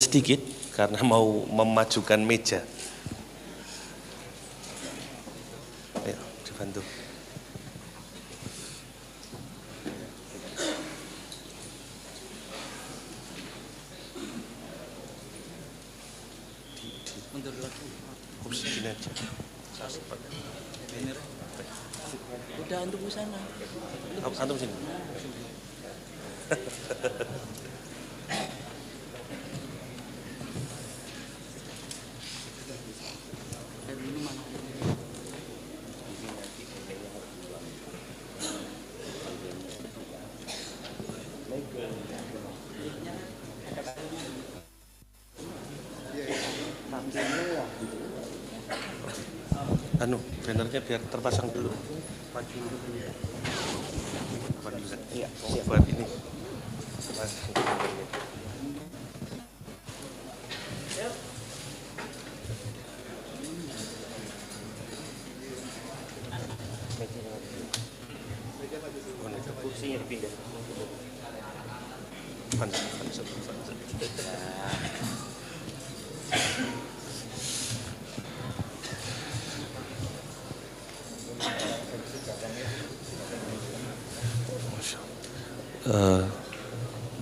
sedikit karena mau memajukan meja. Ayo, dibantu. Kursi sini aja. Udah antum ke sana. Antum sini. Bannernya biar terpasang dulu. Maju dulu. Iya, buat ini. Kursinya dipindah.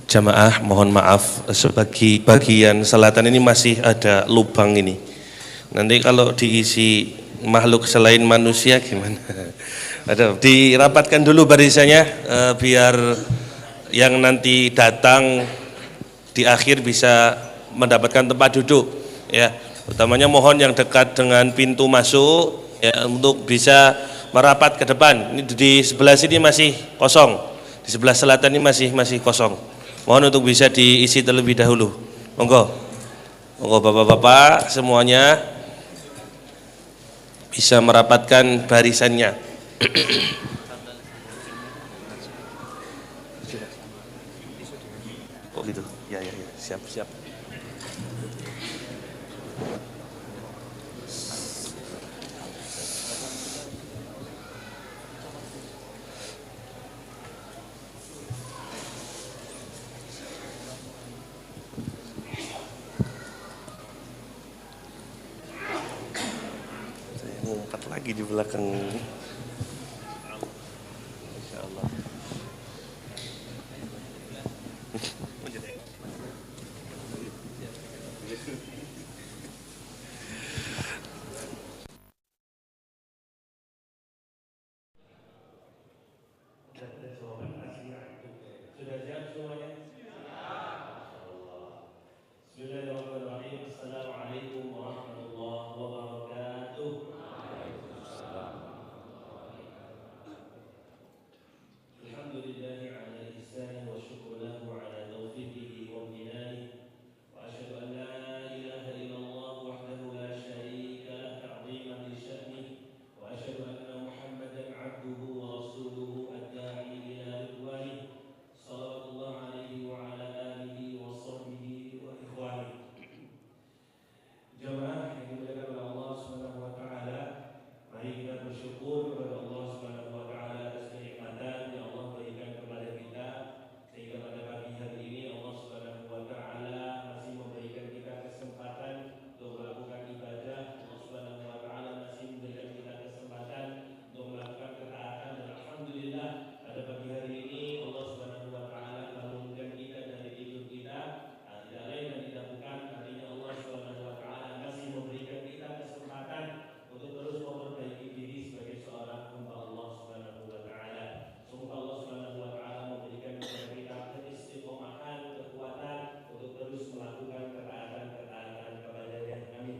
Jamaah mohon maaf sebagai bagian selatan ini masih ada lubang ini. Nanti kalau diisi makhluk selain manusia gimana? Ada dirapatkan dulu barisannya biar yang nanti datang di akhir bisa mendapatkan tempat duduk ya. Utamanya mohon yang dekat dengan pintu masuk ya untuk bisa merapat ke depan. Ini di sebelah sini masih kosong. Di sebelah selatan ini masih kosong. Mohon untuk bisa diisi terlebih dahulu. Monggo. Monggo Bapak-bapak semuanya bisa merapatkan barisannya. Oh gitu. Ya, siap. Ngumpat lagi di belakang ini. Insya Allah. Sudah siap semuanya? Bismillahirrahmanirrahim. Assalamualaikum warahmatullahi wabarakatuh. Alhamdulillahi ala ihsanihi wa syukru lahu ala taufiqihi wa amtinanihi wa asyhadu an la ilaha illallah wahdahu la syarika lah ta'ziman li sya'nihi wa asyhadu anna Muhammadan 'abduhu wa rasuluhu ad-da'i ila ridwanihi sallallahu alaihi wa ala alihi wa sahbihi wa ikhwanihi. Jamaah yang dimuliakan oleh Allah Subhanahu wa taala, mari kita bersyukur kepada Allah Subhanahu wa taala atas kenikmatan yang Allah berikan kepada kita sehingga pada pagi hari ini Allah Subhanahu wa taala masih memberikan kita kesempatan untuk melakukan ibadah. Allah Subhanahu wa taala masih memberikan kita kesempatan untuk melakukan ketaatan dan alhamdulillah pada pagi hari ini Allah Subhanahu wa taala bangunkan kita dari tidur kita. Tidak lain dan tidak bukan artinya Allah Subhanahu wa taala masih memberikan kita kesempatan untuk terus memperbaiki diri sebagai seorang hamba Allah Subhanahu wa taala. Semoga Allah Subhanahu wa taala memberikan kepada kita keistiqomahan, kekuatan untuk terus melakukan ketaatan-ketaatan kepada-Nya. Amin.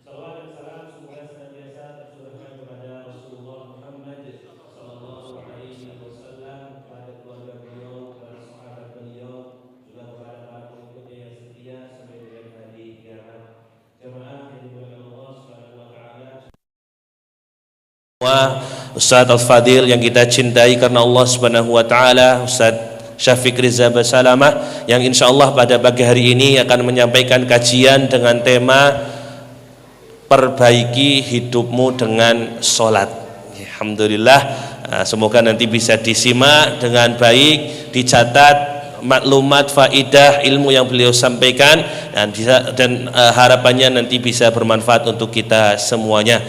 Salawat dan salam semoga senantiasa tercurahkan kepada Rasulullah Muhammad sallallahu alaihi wasallam, kepada keluarga beliau, kepada sahabat beliau, juga kepada para pengikutnya yang setia sampai dengan hari kiamat. Jemaah yang dimuliakan Allah Subhanahu wa taala. Ustaz Al-Fadil yang kita cintai karena Allah Subhanahu wa taala, Ustaz Syafiq Riza Basalamah yang insyaallah pada pagi hari ini akan menyampaikan kajian dengan tema perbaiki hidupmu dengan sholat. Alhamdulillah, semoga nanti bisa disimak dengan baik, dicatat maklumat, faidah, ilmu yang beliau sampaikan, dan harapannya nanti bisa bermanfaat untuk kita semuanya.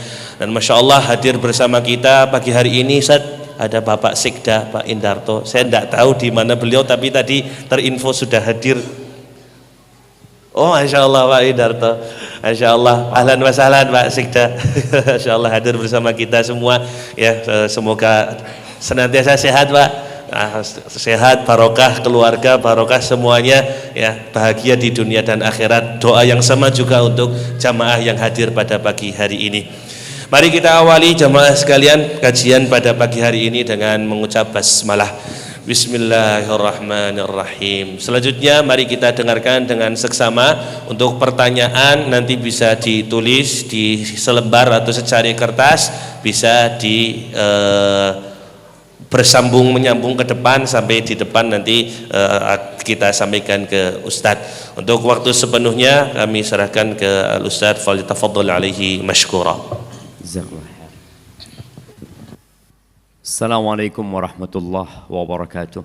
Dan Masya Allah hadir bersama kita pagi hari ini Ustaz, ada Bapak Sekda Pak Indarto. Saya tidak tahu di mana beliau, tapi tadi terinfo sudah hadir. Oh Masya Allah Pak Indarto, Masya Allah, ahlan wa sahlan Pak Sekda. Masya Allah hadir bersama kita semua ya. Semoga senantiasa sehat Pak. Sehat, barokah keluarga, barokah semuanya ya, bahagia di dunia dan akhirat. Doa yang sama juga untuk jamaah yang hadir pada pagi hari ini. Mari kita awali jamaah sekalian kajian pada pagi hari ini dengan mengucap basmalah. Bismillahirrahmanirrahim. Selanjutnya mari kita dengarkan dengan seksama. Untuk pertanyaan nanti bisa ditulis di selembar atau secari kertas, bisa bersambung menyambung ke depan, sampai di depan nanti kita sampaikan ke Ustadz. Untuk waktu sepenuhnya kami serahkan ke Ustadz, falyatafaddal alaihi mashkura. Assalamualaikum warahmatullahi wabarakatuh.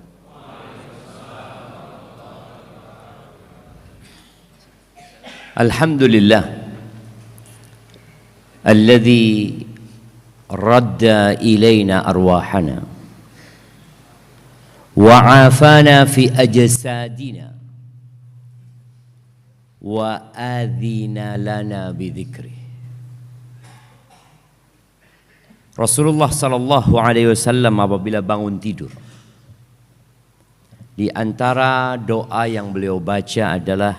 Alhamdulillah alladhi radda ilayna arwahana wa'afana fi ajsadina wa adhina lana bidhikri. Rasulullah sallallahu alaihi wasallam apabila bangun tidur, di antara doa yang beliau baca adalah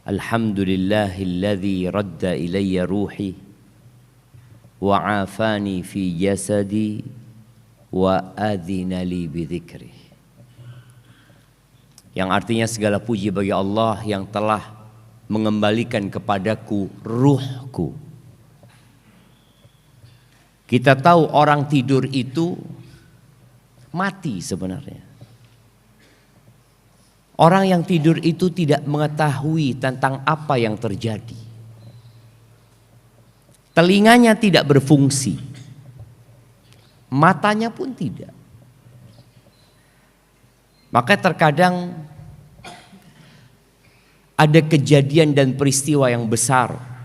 alhamdulillahilladzi radda ilayya ruhi wa afani fi jasadi wa adhina li bidzikri. Yang artinya segala puji bagi Allah yang telah mengembalikan kepadaku ruhku. Kita tahu orang tidur itu mati sebenarnya. Orang yang tidur itu tidak mengetahui tentang apa yang terjadi. Telinganya tidak berfungsi. Matanya pun tidak. Maka terkadang ada kejadian dan peristiwa yang besar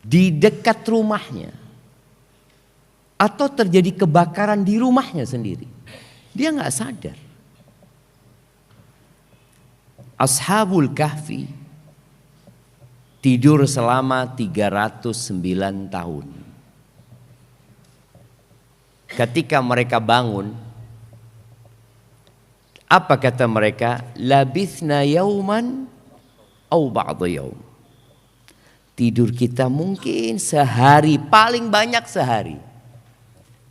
di dekat rumahnya, atau terjadi kebakaran di rumahnya sendiri. Dia nggak sadar. Ashabul Kahfi tidur selama 309 tahun. Ketika mereka bangun, apa kata mereka? Labithna yauman au ba'da yaum. Tidur kita mungkin sehari, paling banyak sehari.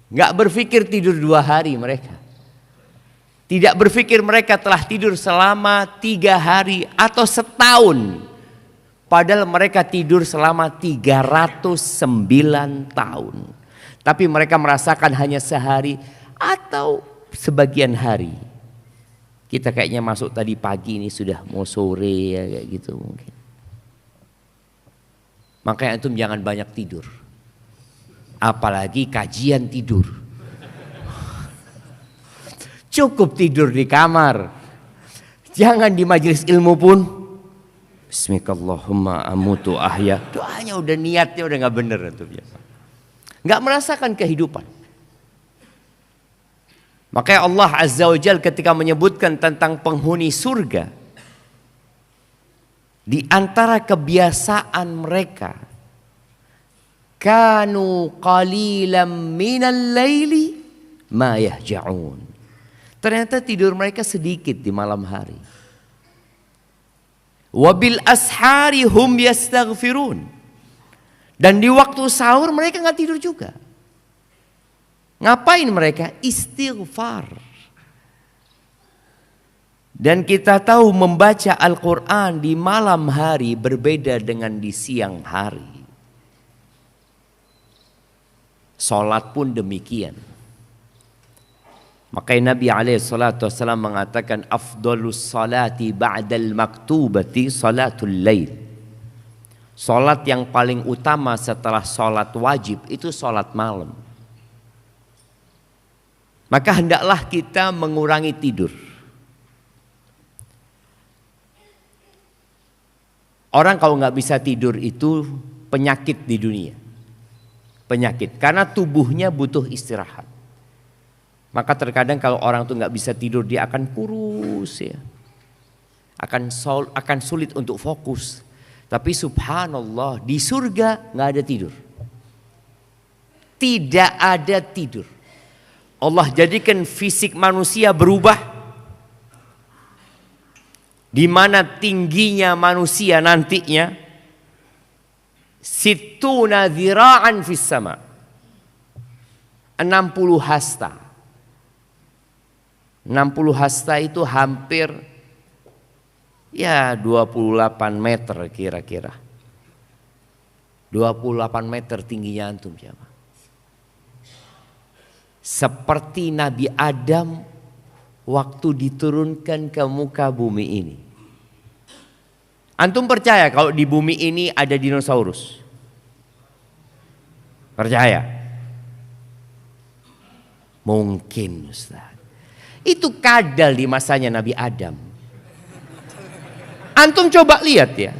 Nggak berpikir tidur 2 hari mereka. Tidak berpikir mereka telah tidur selama 3 hari atau setahun. Padahal mereka tidur selama 309 tahun. Tapi mereka merasakan hanya sehari atau sebagian hari. Kita kayaknya masuk tadi pagi, ini sudah mau sore ya, kayak gitu mungkin. Makanya antum jangan banyak tidur. Apalagi kajian tidur. Cukup tidur di kamar. Jangan di majelis ilmu pun. Bismillahirrahmanirrahim amutu ahya. Doanya udah, niatnya udah gak bener antum ya. Gak merasakan kehidupan. Makanya Allah Azza wa Jalla ketika menyebutkan tentang penghuni surga, di antara kebiasaan mereka, kanu qalilan minal laili ma yahja'un. Ternyata tidur mereka sedikit di malam hari. Wabil ashari hum yastaghfirun. Dan di waktu sahur mereka nggak tidur juga. Ngapain mereka? Istighfar. Dan kita tahu membaca Al-Quran di malam hari berbeda dengan di siang hari. Salat pun demikian. Makanya Nabi SAW mengatakan afdalus salati ba'dal maktubati salatul lail. Salat yang paling utama setelah salat wajib itu salat malam. Maka hendaklah kita mengurangi tidur. Orang kalau nggak bisa tidur itu penyakit di dunia. Penyakit, karena tubuhnya butuh istirahat. Maka terkadang kalau orang tuh nggak bisa tidur, dia akan kurus ya. Akan sulit untuk fokus. Tapi subhanallah, di surga nggak ada tidur. Tidak ada tidur. Allah jadikan fisik manusia berubah, di mana tingginya manusia nantinya situna dzira'an fis sama, 60 hasta. 60 hasta itu hampir ya 28 meter kira-kira. 28 meter tingginya antum jamaah. Seperti Nabi Adam waktu diturunkan ke muka bumi ini. Antum percaya kalau di bumi ini ada dinosaurus? Percaya? Mungkin Ustaz. Itu kadal di masanya Nabi Adam. Antum coba lihat ya.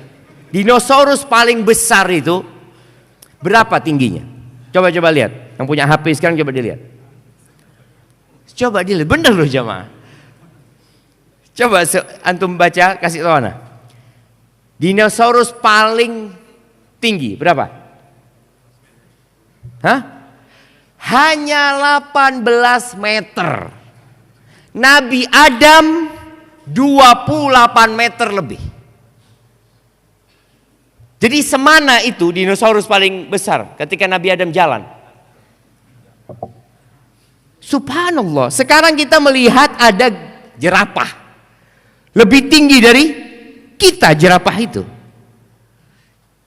Dinosaurus paling besar itu berapa tingginya? Coba lihat. Yang punya HP sekarang coba dilihat. Coba dilihat, bener loh jamaah. Coba antum baca, kasih tahu ana. Dinosaurus paling tinggi berapa? Hah? Hanya 18 meter. Nabi Adam 28 meter lebih. Jadi semana itu dinosaurus paling besar ketika Nabi Adam jalan. Subhanallah, sekarang kita melihat ada jerapah. Lebih tinggi dari kita jerapah itu.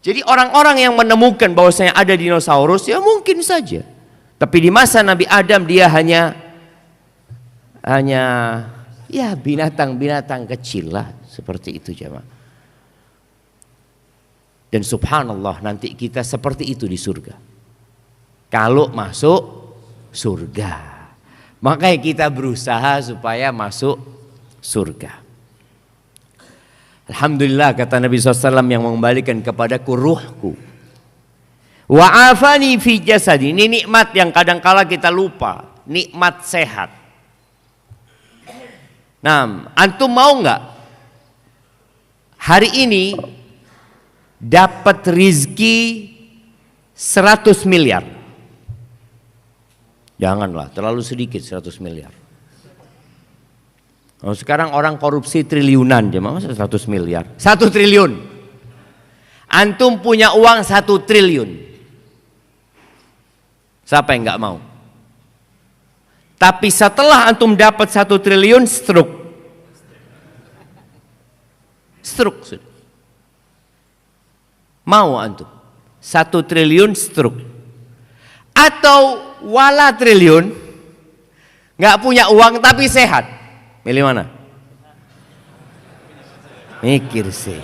Jadi orang-orang yang menemukan bahwasanya ada dinosaurus ya mungkin saja. Tapi di masa Nabi Adam dia hanya ya binatang-binatang kecil lah seperti itu jemaah. Dan subhanallah nanti kita seperti itu di surga. Kalau masuk surga. Makanya kita berusaha supaya masuk surga. Alhamdulillah kata Nabi SAW yang mengembalikan kepadaku ruhku. Wa afani fi jasadi. Ini nikmat yang kadangkala kita lupa. Nikmat sehat. Nah, antum mau nggak hari ini dapat rizki 100 miliar? Janganlah, terlalu sedikit 100 miliar. Oh, sekarang orang korupsi triliunan, masa 100 miliar? 1 triliun. Antum punya uang 1 triliun. Siapa yang nggak mau? Tapi setelah antum dapat 1 triliun, stroke. Stroke. Mau antum? 1 triliun stroke. Atau wala triliun, nggak punya uang tapi sehat, milih mana? Mikir sih.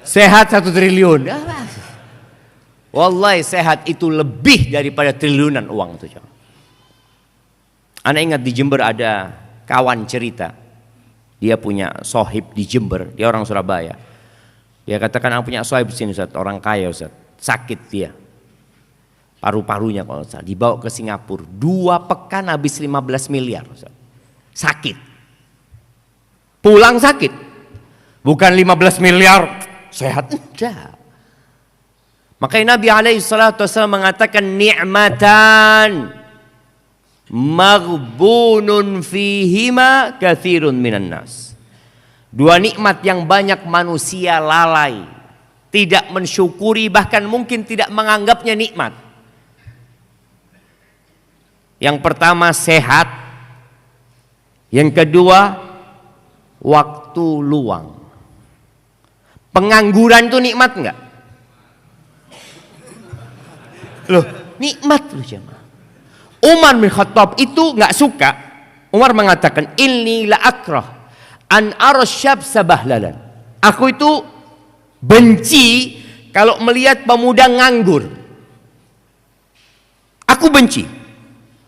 Sehat 1 triliun. Wallahi sehat itu lebih daripada triliunan uang itu. Anak ingat di Jember ada kawan cerita, dia punya sohib di Jember, dia orang Surabaya. Dia katakan aku punya sohib di sini Ustaz, orang kaya Ustaz, sakit dia. Paru-parunya kalau salah dibawa ke Singapura 2 pekan habis 15 miliar sakit, pulang sakit, bukan 15 miliar sehat enggak. Makanya Nabi SAW mengatakan ni'matan maghbunun fihima katsirun minan nas. 2 nikmat yang banyak manusia lalai, tidak mensyukuri, bahkan mungkin tidak menganggapnya nikmat. Yang pertama sehat, yang kedua waktu luang. Pengangguran itu nikmat enggak? Loh, nikmat loh jemaah. Umar bin Khattab itu enggak suka. Umar mengatakan inni la akrah an arasyab sabahlalan. Aku itu benci kalau melihat pemuda nganggur. Aku benci.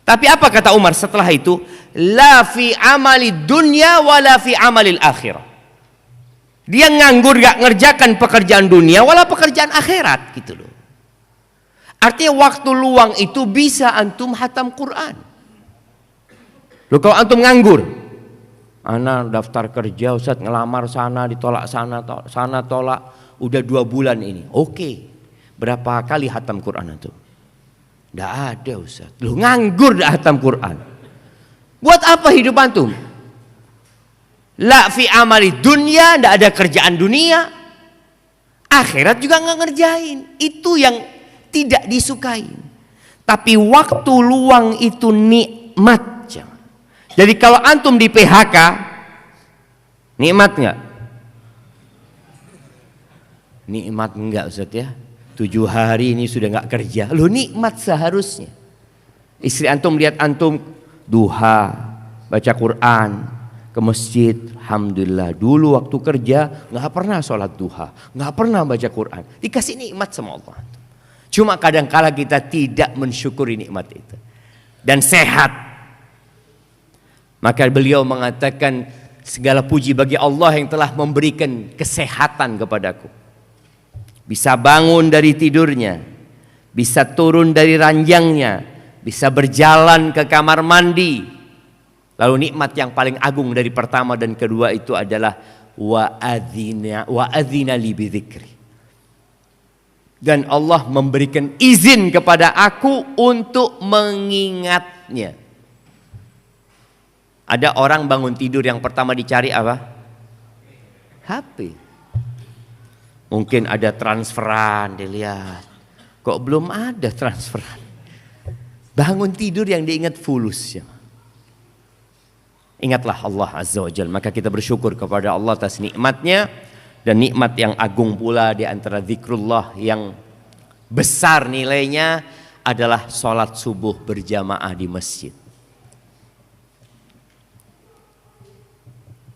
Tapi apa kata Umar setelah itu? La fi amali dunya wala fi amalil akhirah. Dia nganggur gak ngerjakan pekerjaan dunia wala pekerjaan akhirat gitu loh. Artinya waktu luang itu bisa antum hatam Quran. Loh kalau antum nganggur, ana daftar kerja Ustaz, ngelamar sana ditolak sana tolak, udah 2 bulan ini. Oke. Berapa kali hatam Quran antum? Nggak ada Ustaz. Loh nganggur dah hatam Quran. Buat apa hidup antum? La fi amali dunia, nggak ada kerjaan dunia. Akhirat juga nggak ngerjain. Itu yang tidak disukai. Tapi waktu luang itu nikmat. Jadi kalau antum di PHK, nikmat nggak? Nikmat enggak Ustaz ya? 7 hari ini sudah nggak kerja. Loh nikmat seharusnya. Istri antum lihat antum duha, baca Quran, ke masjid. Alhamdulillah. Dulu waktu kerja nggak pernah sholat duha, nggak pernah baca Quran. Dikasih nikmat sama Allah. Cuma kadang-kala kita tidak mensyukuri nikmat itu. Dan sehat. Maka beliau mengatakan segala puji bagi Allah yang telah memberikan kesehatan kepadaku. Bisa bangun dari tidurnya, bisa turun dari ranjangnya, bisa berjalan ke kamar mandi. Lalu nikmat yang paling agung dari pertama dan kedua itu adalah wa adzina li bidzikri. Dan Allah memberikan izin kepada aku untuk mengingatnya. Ada orang bangun tidur yang pertama dicari apa? HP. Mungkin ada transferan, dilihat. Kok belum ada transferan? Bangun tidur yang diingat fulus. Ingatlah Allah Azza wa Jalla. Maka kita bersyukur kepada Allah atas nikmatnya. Dan nikmat yang agung pula di antara zikrullah yang besar nilainya adalah sholat subuh berjamaah di masjid.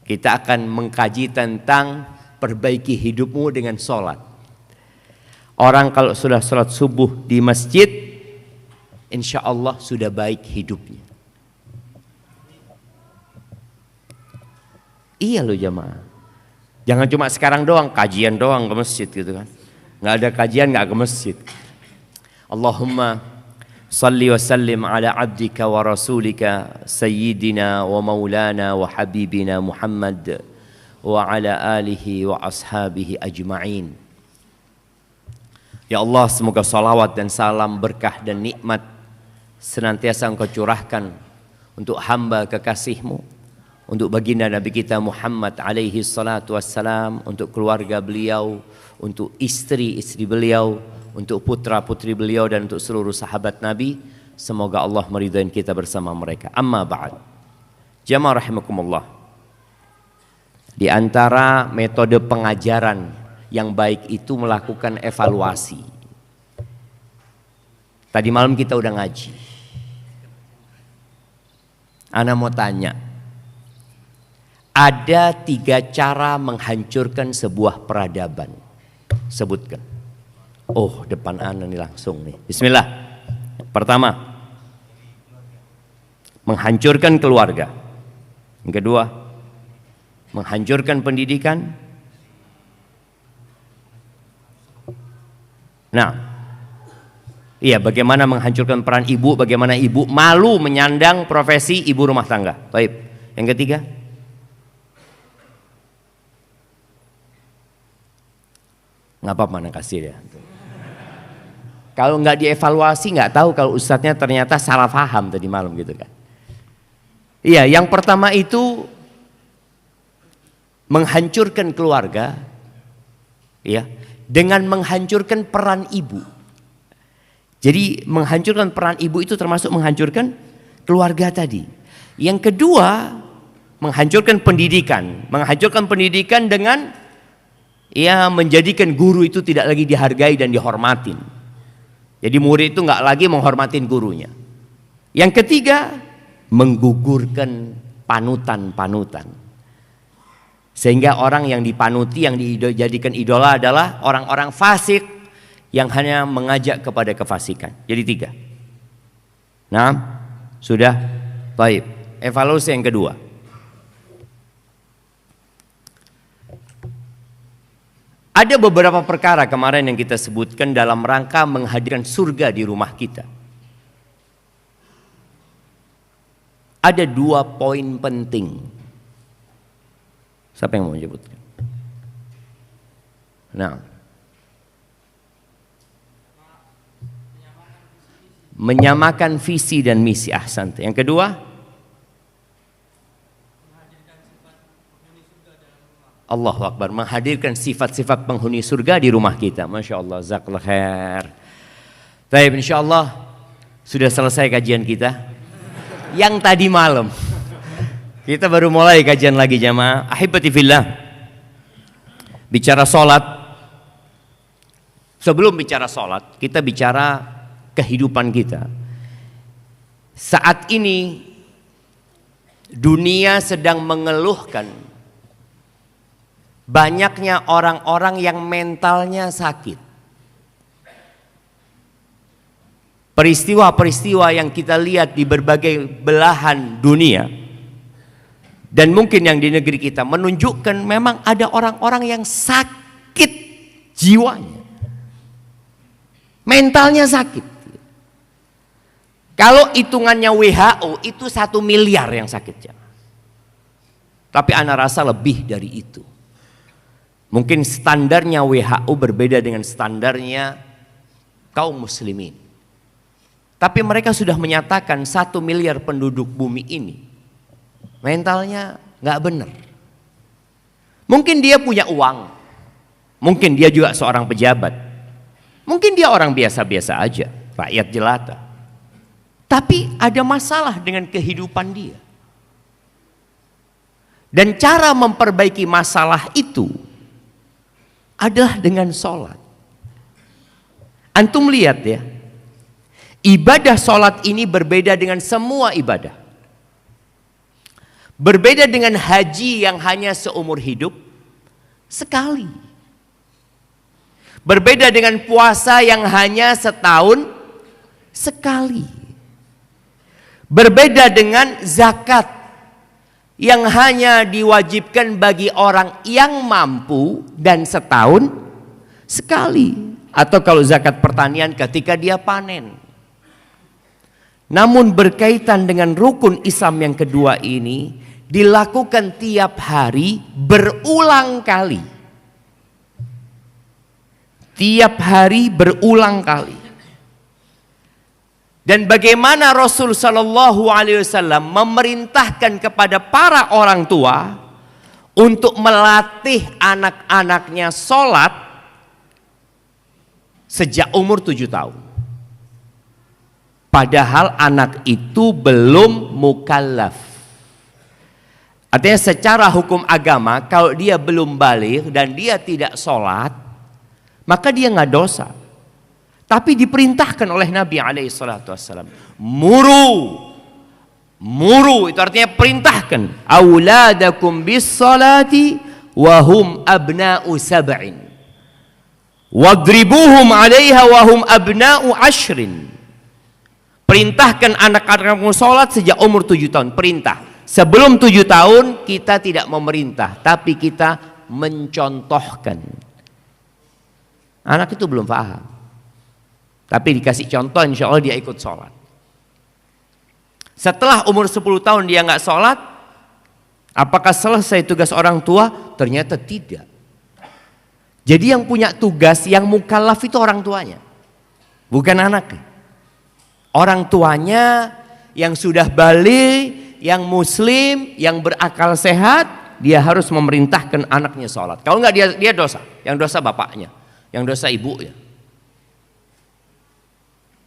Kita akan mengkaji tentang perbaiki hidupmu dengan sholat. Orang kalau sudah sholat subuh di masjid, insya Allah sudah baik hidupnya. Iya loh jamaah. Jangan cuma sekarang doang, kajian doang ke masjid gitu kan. Nggak ada kajian nggak ke masjid. Allahumma salli wa sallim ala abdika wa rasulika sayyidina wa maulana wa habibina Muhammad wa ala alihi wa ashabihi ajma'in. Ya Allah, semoga salawat dan salam, berkah dan nikmat senantiasa Engkau curahkan untuk hamba kekasih-Mu, untuk baginda Nabi kita Muhammad alaihi salatu wassalam, untuk keluarga beliau, untuk istri-istri beliau, untuk putra-putri beliau dan untuk seluruh sahabat Nabi. Semoga Allah meridai kita bersama mereka. Amma ba'd. Jamaah rahimakumullah. Di antara metode pengajaran yang baik itu melakukan evaluasi. Tadi malam kita udah ngaji. Ana mau tanya. Ada 3 cara menghancurkan sebuah peradaban. Sebutkan. Oh, depan ana nih langsung nih. Bismillah. Pertama, menghancurkan keluarga. Yang kedua, menghancurkan pendidikan. Nah, iya, bagaimana menghancurkan peran ibu, bagaimana ibu malu menyandang profesi ibu rumah tangga. Baik. Yang ketiga, nggak apa-apa mana kasih ya. Kalau nggak dievaluasi nggak tahu kalau ustadznya ternyata salah paham tadi malam gitu kan. Iya, yang pertama itu menghancurkan keluarga, ya, dengan menghancurkan peran ibu. Jadi menghancurkan peran ibu itu termasuk menghancurkan keluarga tadi. Yang kedua, menghancurkan pendidikan. Menghancurkan pendidikan dengan ya menjadikan guru itu tidak lagi dihargai dan dihormatin. Jadi murid itu nggak lagi menghormatin gurunya. Yang ketiga, menggugurkan panutan-panutan. Sehingga orang yang dipanuti, yang dijadikan idola adalah orang-orang fasik yang hanya mengajak kepada kefasikan. Jadi 3. Nah, Sudah? Baik. Evaluasi yang kedua. Ada beberapa perkara kemarin yang kita sebutkan dalam rangka menghadirkan surga di rumah kita. Ada 2 poin penting. Siapa yang mau menyebutkan? Nah, menyamakan visi dan misi. Ahsan. Yang kedua, Allahu Akbar, menghadirkan sifat-sifat penghuni surga di rumah kita. Masya Allah, jazakallahu khair. Baik, insya Allah sudah selesai kajian kita. Yang tadi malam kita baru mulai kajian lagi jamaah. Ahibati fillah. Bicara solat. Sebelum bicara solat, kita bicara kehidupan kita. Saat ini dunia sedang mengeluhkan banyaknya orang-orang yang mentalnya sakit. Peristiwa-peristiwa yang kita lihat di berbagai belahan dunia dan mungkin yang di negeri kita menunjukkan memang ada orang-orang yang sakit jiwanya. Mentalnya sakit. Kalau hitungannya WHO itu 1 miliar yang sakit. Tapi ana rasa lebih dari itu. Mungkin standarnya WHO berbeda dengan standarnya kaum muslimin. Tapi mereka sudah menyatakan 1 miliar penduduk bumi ini mentalnya nggak benar. Mungkin dia punya uang, mungkin dia juga seorang pejabat, mungkin dia orang biasa-biasa aja, rakyat jelata. Tapi ada masalah dengan kehidupan dia. Dan cara memperbaiki masalah itu adalah dengan sholat. Antum lihat ya, ibadah sholat ini berbeda dengan semua ibadah. Berbeda dengan haji yang hanya seumur hidup sekali. Berbeda dengan puasa yang hanya setahun sekali. Berbeda dengan zakat yang hanya diwajibkan bagi orang yang mampu dan setahun sekali. Atau kalau zakat pertanian ketika dia panen. Namun berkaitan dengan rukun Islam yang kedua ini dilakukan tiap hari berulang kali. Tiap hari berulang kali. Dan bagaimana Rasul Sallallahu Alaihi Wasallam memerintahkan kepada para orang tua untuk melatih anak-anaknya sholat sejak umur 7 tahun. Padahal anak itu belum mukallaf. Artinya secara hukum agama kalau dia belum baligh dan dia tidak sholat, maka dia nggak dosa. Tapi diperintahkan oleh Nabi SAW. Muru itu artinya perintahkan. Auladakum bis salati wahum abna'u sab'in. Wadribuhum 'alaiha wahum abna'u 'ashrin. Perintahkan anak-anakmu sholat sejak umur 7 tahun. Perintah. Sebelum 7 tahun kita tidak memerintah, tapi kita mencontohkan. Anak itu belum paham. Tapi dikasih contoh, insya Allah dia ikut sholat. Setelah umur 10 tahun dia nggak sholat, apakah selesai tugas orang tua? Ternyata tidak. Jadi yang punya tugas, yang mukallaf itu orang tuanya, bukan anaknya. Orang tuanya yang sudah balik, yang muslim, yang berakal sehat, dia harus memerintahkan anaknya sholat. Kalau nggak dia dosa. Yang dosa bapaknya, yang dosa ibunya.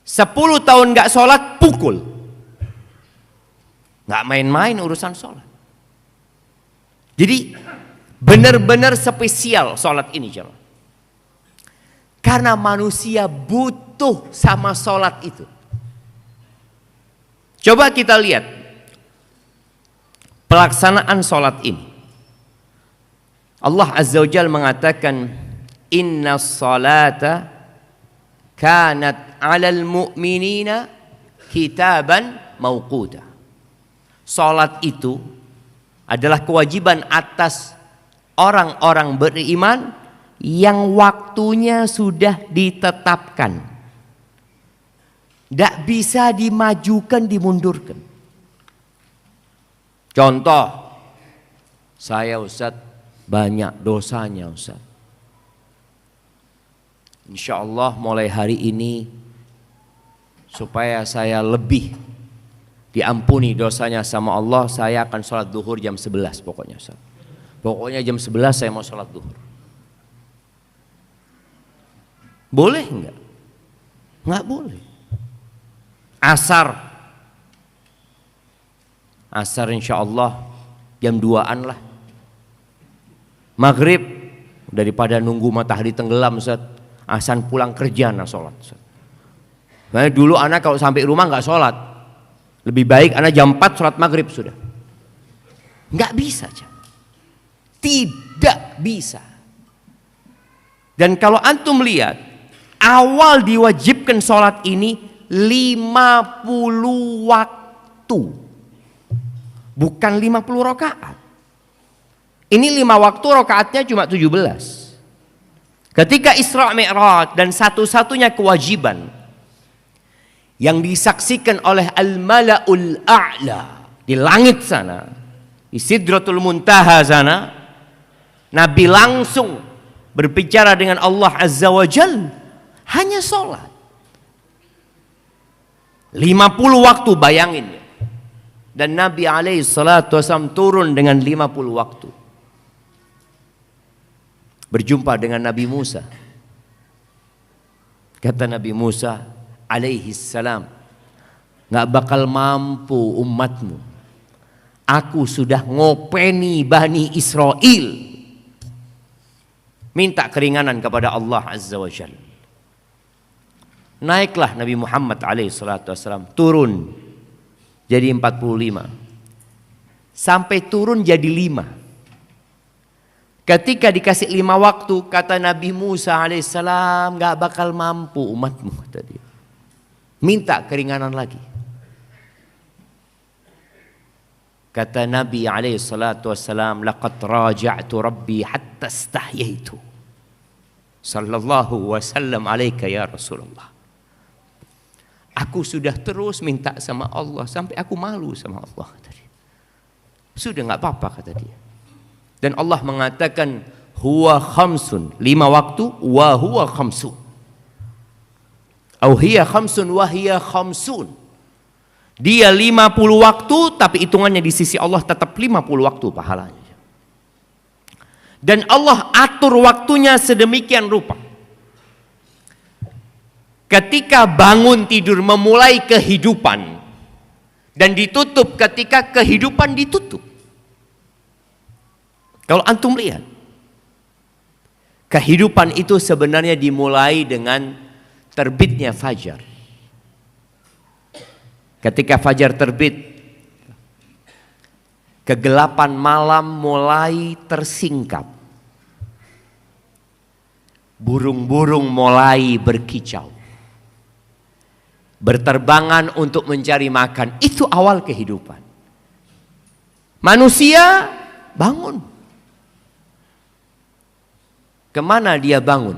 10 tahun nggak sholat, pukul. Nggak main-main urusan sholat. Jadi benar-benar spesial sholat ini, jemaah. Karena manusia butuh sama sholat itu. Coba kita lihat pelaksanaan sholat ini. Allah Azza wa Jalla mengatakan, Inna salata kanat 'alal mu'minina kitaban mauquta. Salat itu adalah kewajiban atas orang-orang beriman yang waktunya sudah ditetapkan. Tidak bisa dimajukan, dimundurkan. Contoh, saya Ustaz banyak dosanya Ustaz. Insya Allah mulai hari ini supaya saya lebih diampuni dosanya sama Allah, saya akan sholat duhur jam 11 pokoknya Ustaz. Pokoknya jam 11 saya mau sholat duhur. Boleh enggak? Enggak boleh. Asar insya Allah jam 2-an lah. Maghrib daripada nunggu matahari tenggelam Ustaz, asan pulang kerja nah sholat Ustaz. Nah, dulu anak kalau sampai rumah nggak sholat, lebih baik anak jam 4 sholat maghrib sudah. Nggak bisa aja. Tidak bisa. Dan kalau antum lihat, awal diwajibkan sholat ini 50 waktu. Bukan 50 rakaat. Ini 5 waktu, rakaatnya cuma 17. Ketika Isra Mi'raj dan satu-satunya kewajiban yang disaksikan oleh Al-Mala'ul A'la di langit sana, di Sidratul Muntaha sana, Nabi langsung berbicara dengan Allah Azza wa Jal, hanya sholat 50 waktu, bayangin ya. Dan Nabi alaihi salatu wasallam turun dengan 50 waktu. Berjumpa dengan Nabi Musa. Kata Nabi Musa alaihi salam, gak bakal mampu umatmu. Aku sudah ngopeni Bani Israel. Minta keringanan kepada Allah Azza wa Jalla. Naiklah Nabi Muhammad alaihi salatu wasallam, turun jadi 45. Sampai turun jadi 5. Ketika dikasih 5 waktu, kata Nabi Musa alaihissalam, gak bakal mampu umatmu, kata dia. Minta keringanan lagi. Kata Nabi alaihissalam, laqad raja'tu rabbi hatta istahyaitu. Sallallahu wasallam alaika ya Rasulullah. Aku sudah terus minta sama Allah sampai aku malu sama Allah, kata dia. Sudah gak apa-apa, kata dia. Dan Allah mengatakan huwa khamsun, 5 waktu, wa huwa khamsun. Au hiya khamsun wa hiya khamsun. Dia 50 waktu tapi hitungannya di sisi Allah tetap 50 waktu pahalanya. Dan Allah atur waktunya sedemikian rupa. Ketika bangun tidur memulai kehidupan dan ditutup ketika kehidupan ditutup. Kalau antum lihat, kehidupan itu sebenarnya dimulai dengan terbitnya fajar. Ketika fajar terbit, kegelapan malam mulai tersingkap. Burung-burung mulai berkicau. Berterbangan untuk mencari makan. Itu awal kehidupan. Manusia bangun. Kemana dia bangun?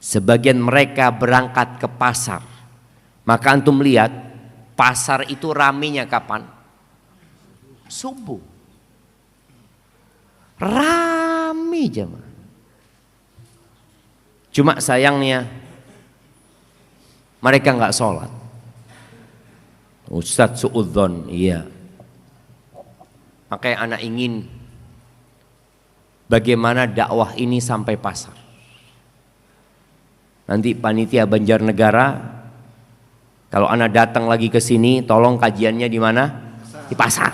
Sebagian mereka berangkat ke pasar. Maka antum lihat, pasar itu ramenya kapan? Subuh. Rame jemaah. Cuma sayangnya mereka nggak sholat. Ustadz suudzon, iya. Makanya anak ingin bagaimana dakwah ini sampai pasar. Nanti panitia Banjarnegara, kalau anak datang lagi ke sini, tolong kajiannya di mana? Di pasar.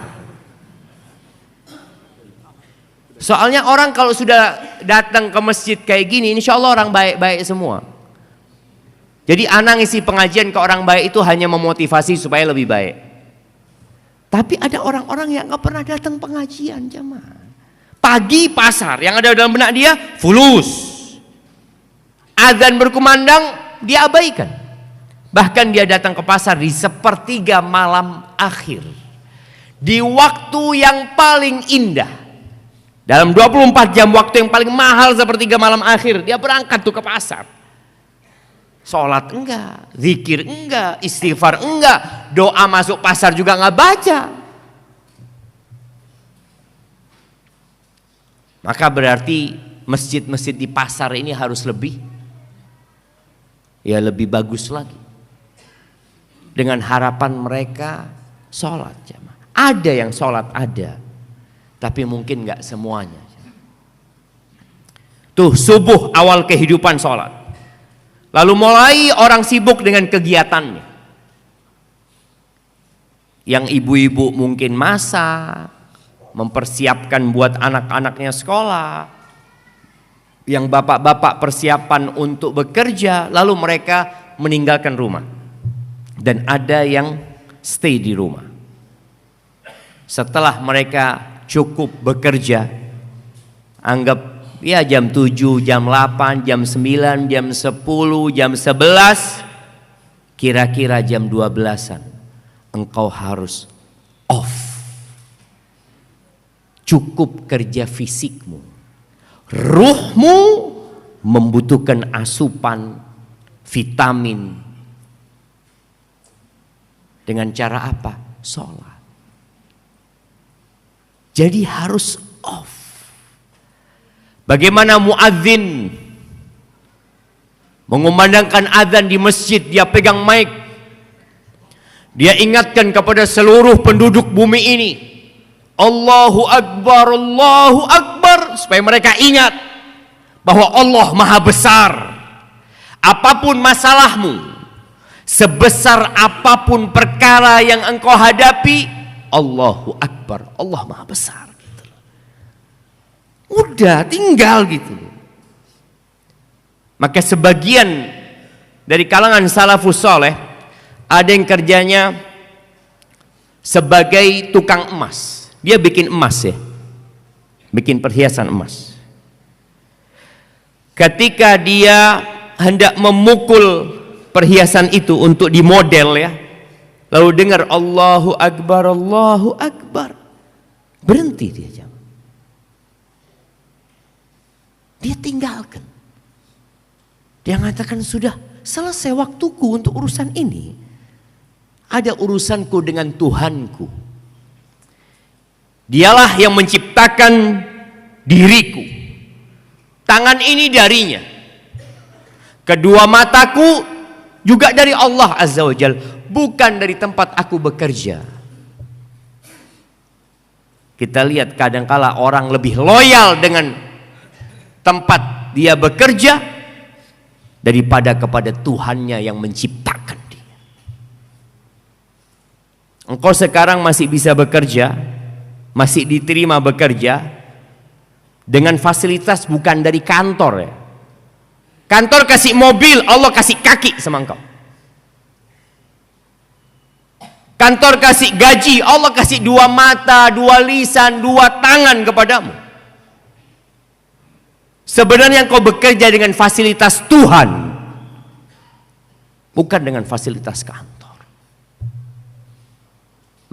Soalnya orang kalau sudah datang ke masjid kayak gini, insya Allah orang baik-baik semua. Jadi anak ngisi pengajian ke orang baik itu hanya memotivasi supaya lebih baik. Tapi ada orang-orang yang gak pernah datang pengajian jemaah. Pagi pasar, yang ada dalam benak dia fulus. Azan berkumandang dia abaikan. Bahkan dia datang ke pasar di sepertiga malam akhir. Di waktu yang paling indah. Dalam 24 jam waktu yang paling mahal sepertiga malam akhir. Dia berangkat tuh ke pasar. Sholat enggak, zikir enggak, istighfar enggak. Doa masuk pasar juga enggak baca. Maka berarti masjid-masjid di pasar ini harus lebih bagus lagi. Dengan harapan mereka sholat jamaah. Ada yang sholat ada, tapi mungkin nggak semuanya. Tuh subuh awal kehidupan sholat. Lalu mulai orang sibuk dengan kegiatannya. Yang ibu-ibu mungkin masak, mempersiapkan buat anak-anaknya sekolah. Yang bapak-bapak persiapan untuk bekerja, lalu mereka meninggalkan rumah. Dan ada yang stay di rumah. Setelah mereka cukup bekerja, anggap ya jam 7, jam 8, jam 9, jam 10, jam 11, kira-kira jam 12-an engkau harus off. Cukup kerja fisikmu. Ruhmu membutuhkan asupan vitamin. Dengan cara apa? Sholat. Jadi harus off. Bagaimana muadzin mengumandangkan azan di masjid, dia pegang mic. Dia ingatkan kepada seluruh penduduk bumi ini, Allahu Akbar, Allahu Akbar, supaya mereka ingat bahwa Allah Maha Besar. Apapun masalahmu, sebesar apapun perkara yang engkau hadapi, Allahu Akbar, Allah Maha Besar. Udah tinggal gitu. Maka sebagian dari kalangan salafus soleh ada yang kerjanya sebagai tukang emas. Dia bikin emas ya, bikin perhiasan emas. Ketika dia hendak memukul perhiasan itu untuk dimodel ya, lalu dengar Allahu Akbar, Allahu Akbar, berhenti dia jam. Dia tinggalkan. Dia mengatakan sudah selesai waktuku untuk urusan ini. Ada urusanku dengan Tuhanku. Dialah yang menciptakan diriku. Tangan ini darinya. Kedua mataku juga dari Allah Azza wa Jalla, bukan dari tempat aku bekerja. Kita lihat kadangkala orang lebih loyal dengan tempat dia bekerja daripada kepada Tuhannya yang menciptakan dia. Engkau sekarang masih bisa bekerja, masih diterima bekerja dengan fasilitas bukan dari kantor ya. Kantor kasih mobil, Allah kasih kaki sama engkau. Kantor kasih gaji, Allah kasih 2 mata, 2 lisan, 2 tangan kepadamu. Sebenarnya engkau bekerja dengan fasilitas Tuhan, bukan dengan fasilitas kantor.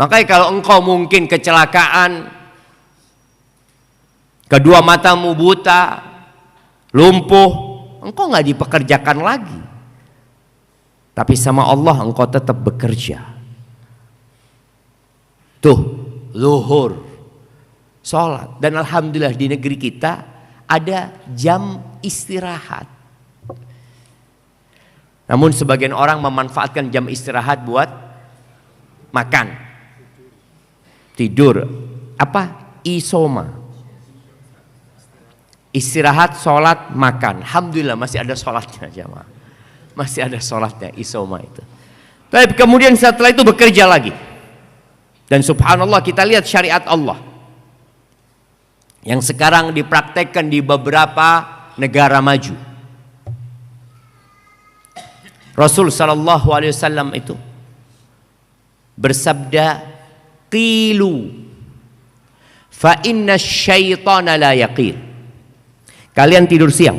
Makanya kalau engkau mungkin kecelakaan, kedua matamu buta, lumpuh, engkau nggak dipekerjakan lagi. Tapi sama Allah engkau tetap bekerja. Tuh, zuhur, sholat. Dan alhamdulillah di negeri kita ada jam istirahat. Namun sebagian orang memanfaatkan jam istirahat buat makan, tidur, isoma. Istirahat, sholat, makan. Alhamdulillah masih ada sholatnya jamaah. Masih ada sholatnya isoma itu. Tapi kemudian setelah itu bekerja lagi. Dan subhanallah kita lihat syariat Allah yang sekarang dipraktekkan di beberapa negara maju. Rasul sallallahu alaihi wasallam itu bersabda, qilu fa inna syaitana la yaqil. Kalian tidur siang,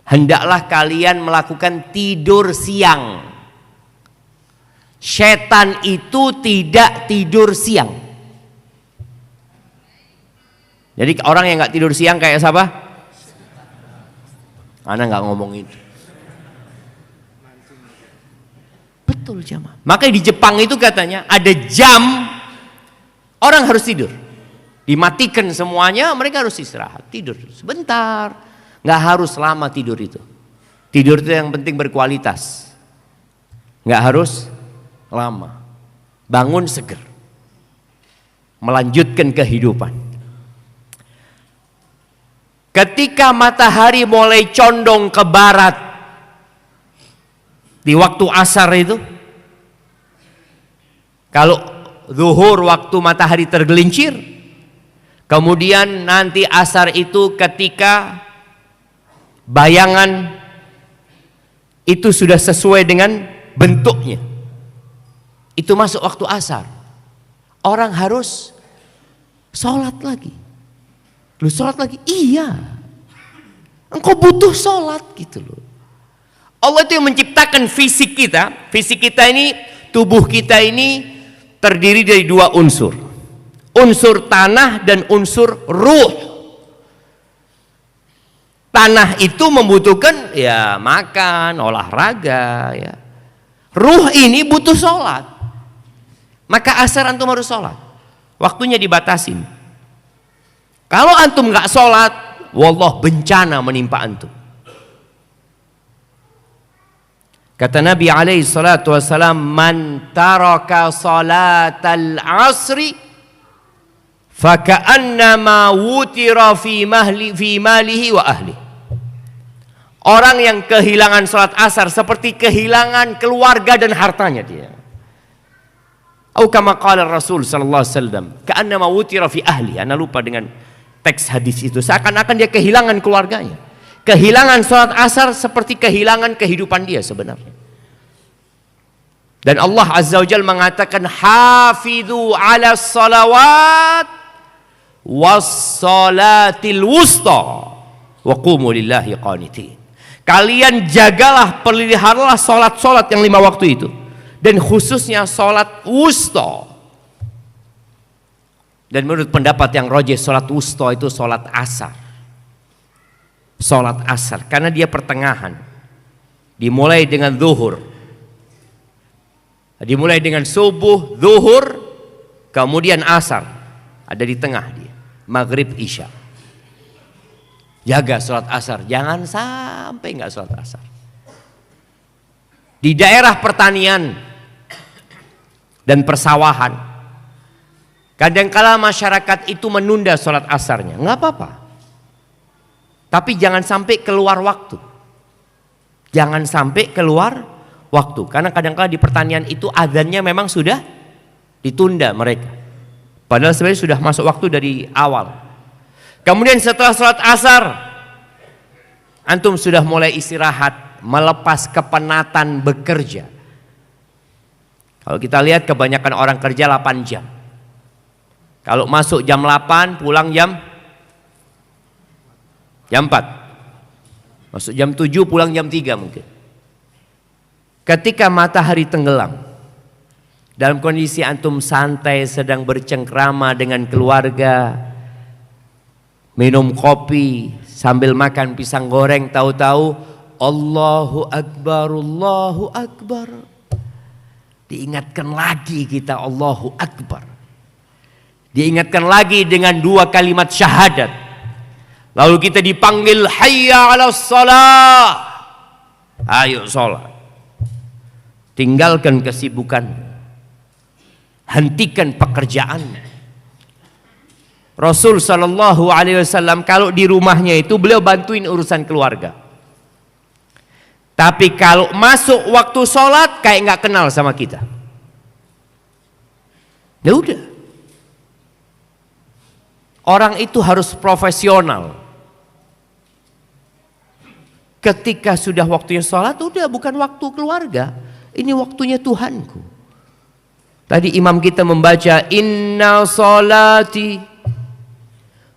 hendaklah kalian melakukan tidur siang. Setan itu tidak tidur siang. Jadi orang yang nggak tidur siang kayak siapa? Ana nggak ngomong itu. Betul jamaah. Makanya di Jepang itu katanya ada jam orang harus tidur. Dimatikan semuanya, mereka harus istirahat, tidur sebentar. Nggak harus lama tidur itu. Tidur itu yang penting berkualitas. Nggak harus lama. Bangun seger. Melanjutkan kehidupan. Ketika matahari mulai condong ke barat di waktu asar itu, kalau zuhur waktu matahari tergelincir, kemudian nanti asar itu ketika bayangan itu sudah sesuai dengan bentuknya, itu masuk waktu asar. Orang harus sholat lagi. Lu sholat lagi? Iya. Engkau butuh sholat gitu loh. Allah itu yang menciptakan fisik kita. Fisik kita ini, tubuh kita ini terdiri dari dua unsur. Unsur tanah dan unsur ruh. Tanah itu membutuhkan ya makan, olahraga ya. Ruh ini butuh sholat. Maka asar antum harus sholat. Waktunya dibatasin. Kalau antum nggak sholat, wallah bencana menimpa antum. Kata Nabi alaihi salatu wassalam, man taraka salatal asri faka'annama wutira fi malihi wa ahli. Orang yang kehilangan salat asar seperti kehilangan keluarga dan hartanya dia. Atau kama qala Rasul sallallahu alaihi wasallam, ka'annama wutira fi ahli. Ana lupa dengan teks hadis itu, seakan-akan dia kehilangan keluarganya. Kehilangan sholat asar seperti kehilangan kehidupan dia sebenarnya. Dan Allah Azza wa Jalla mengatakan, hafidhu ala salawat was salatil wusta wa qumu lillahi qanitin. Kalian jagalah, peliharalah sholat-sholat yang 5 waktu itu, dan khususnya sholat wusta. Dan menurut pendapat yang rajih, sholat wusta itu sholat asar. Sholat asar, karena dia pertengahan. Dimulai dengan zuhur. Dimulai dengan subuh, zuhur, kemudian asar. Ada di tengah dia. Maghrib, isya. Jaga sholat asar, jangan sampai nggak sholat asar. Di daerah pertanian dan persawahan, kadangkala masyarakat itu menunda sholat asarnya, nggak apa-apa. Tapi jangan sampai keluar waktu. Jangan sampai keluar waktu. Karena kadangkala di pertanian itu adzannya memang sudah ditunda mereka. Padahal sebenarnya sudah masuk waktu dari awal. Kemudian setelah sholat asar, antum sudah mulai istirahat, melepas kepenatan bekerja. Kalau kita lihat kebanyakan orang kerja 8 jam. Kalau masuk jam 8, pulang jam 4. Masuk jam 7, pulang jam 3 mungkin. Ketika matahari tenggelam, dalam kondisi antum santai sedang bercengkrama dengan keluarga, minum kopi sambil makan pisang goreng, tahu-tahu Allahu Akbar, Allahu Akbar. Diingatkan lagi kita Allahu Akbar. Diingatkan lagi dengan 2 kalimat syahadat. Lalu kita dipanggil hayya 'alas shalah. Ayo sholat. Tinggalkan kesibukan. Hentikan pekerjaan. Rasul sallallahu alaihi wasallam kalau di rumahnya itu beliau bantuin urusan keluarga. Tapi kalau masuk waktu sholat kayak nggak kenal sama kita. Ya udah. Orang itu harus profesional. Ketika sudah waktunya sholat, udah bukan waktu keluarga. Ini waktunya Tuhanku. Tadi imam kita membaca, inna sholati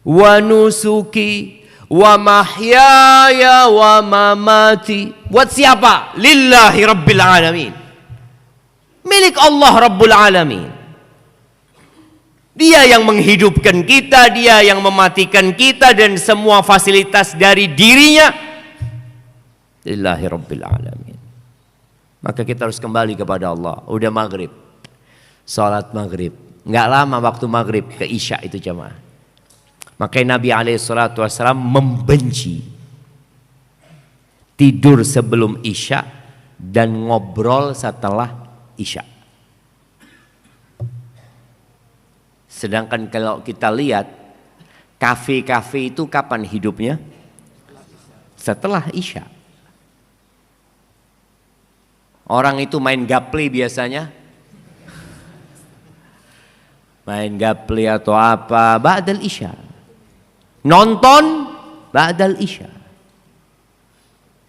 wa nusuki wa mahyaya wa mamati. Buat siapa? Lillahi rabbil alamin. Milik Allah Rabbul Alamin. Dia yang menghidupkan kita, dia yang mematikan kita, dan semua fasilitas dari dirinya lillahi rabbil alamin. Maka kita harus kembali kepada Allah. Udah maghrib, salat maghrib, nggak lama waktu maghrib ke isya itu jamaah. Makanya Nabi SAW membenci tidur sebelum isya dan ngobrol setelah isya. Sedangkan kalau kita lihat kafe-kafe itu kapan hidupnya? Setelah isya. Orang itu main gaple biasanya. Main gaple atau apa ba'dal isya. Nonton ba'dal isya.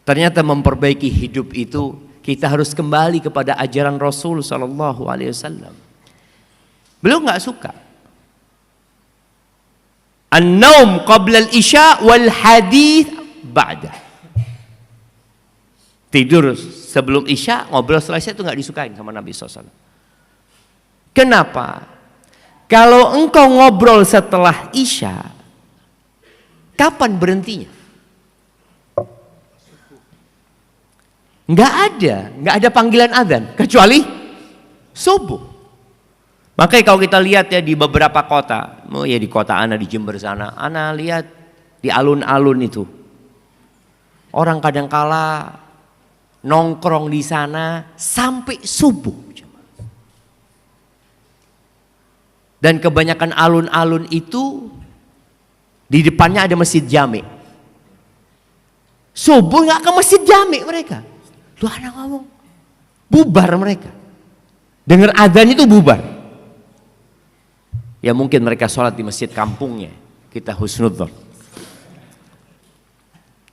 Ternyata memperbaiki hidup itu kita harus kembali kepada ajaran Rasul SAW. Beliau nggak suka an-naum qabla al-isya wal hadith ba'da. Tidur sebelum isya, ngobrol setelah isya itu nggak disukain sama Nabi SAW. Kenapa? Kalau engkau ngobrol setelah isya, kapan berhentinya? Nggak ada panggilan adzan kecuali subuh. Makanya kalau kita lihat ya di beberapa kota, ya di kota Ana di Jember sana, Ana lihat di alun-alun itu orang kadangkala nongkrong di sana sampai subuh. Dan kebanyakan alun-alun itu di depannya ada masjid jami. Subuh nggak ke masjid jami mereka. Lu anak ngomong, bubar mereka. Dengar adzan itu bubar. Ya mungkin mereka sholat di masjid kampungnya. Kita husnudzon.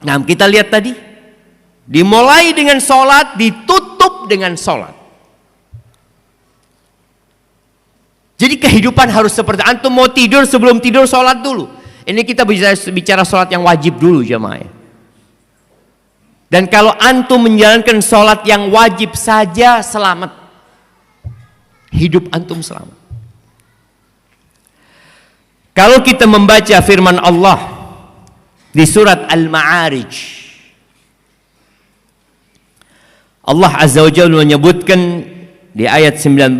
Nah kita lihat tadi. Dimulai dengan sholat, ditutup dengan sholat. Jadi kehidupan harus seperti antum mau tidur, sebelum tidur sholat dulu. Ini kita bicara sholat yang wajib dulu jamaah. Dan kalau antum menjalankan sholat yang wajib saja, selamat. Hidup antum selamat. Kalau kita membaca firman Allah di surat Al-Ma'arij, Allah Azza wa Jalla menyebutkan di ayat 19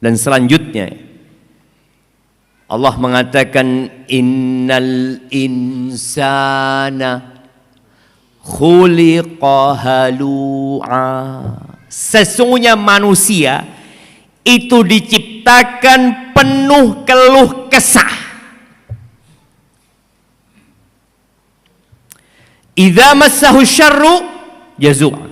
dan selanjutnya, Allah mengatakan innal insana khuliqa halu'a. Sesungguhnya manusia itu diciptakan penuh keluh kesah. Idza massahu syarru jazua.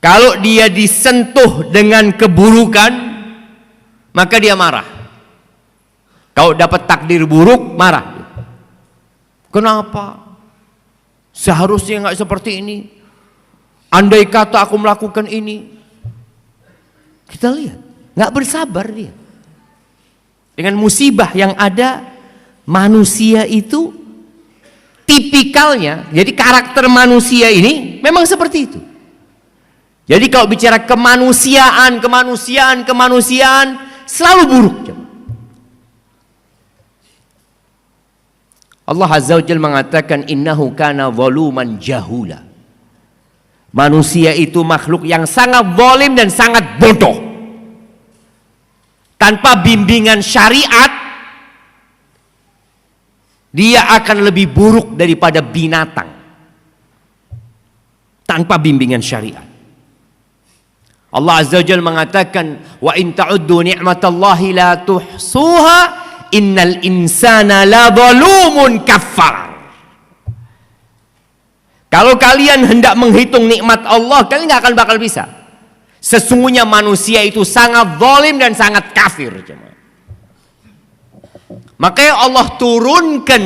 Kalau dia disentuh dengan keburukan, maka dia marah. Kalau dapat takdir buruk, marah. Kenapa? Seharusnya nggak seperti ini. Andai kata aku melakukan ini. Kita lihat, nggak bersabar dia. Dengan musibah yang ada, manusia itu tipikalnya, jadi karakter manusia ini memang seperti itu. Jadi kalau bicara kemanusiaan selalu buruk. Allah Azza wa Jalla mengatakan innahu kana zaluman jahula. Manusia itu makhluk yang sangat zalim dan sangat bodoh. Tanpa bimbingan syariat, dia akan lebih buruk daripada binatang. Tanpa bimbingan syariat. Allah Azza wa Jalla mengatakan wa in ta'uddu ni'matallahi la tuhsuha innal insana la zalumun kafar. Kalau kalian hendak menghitung nikmat Allah, kalian nggak akan bakal bisa. Sesungguhnya manusia itu sangat zalim dan sangat kafir. Makanya Allah turunkan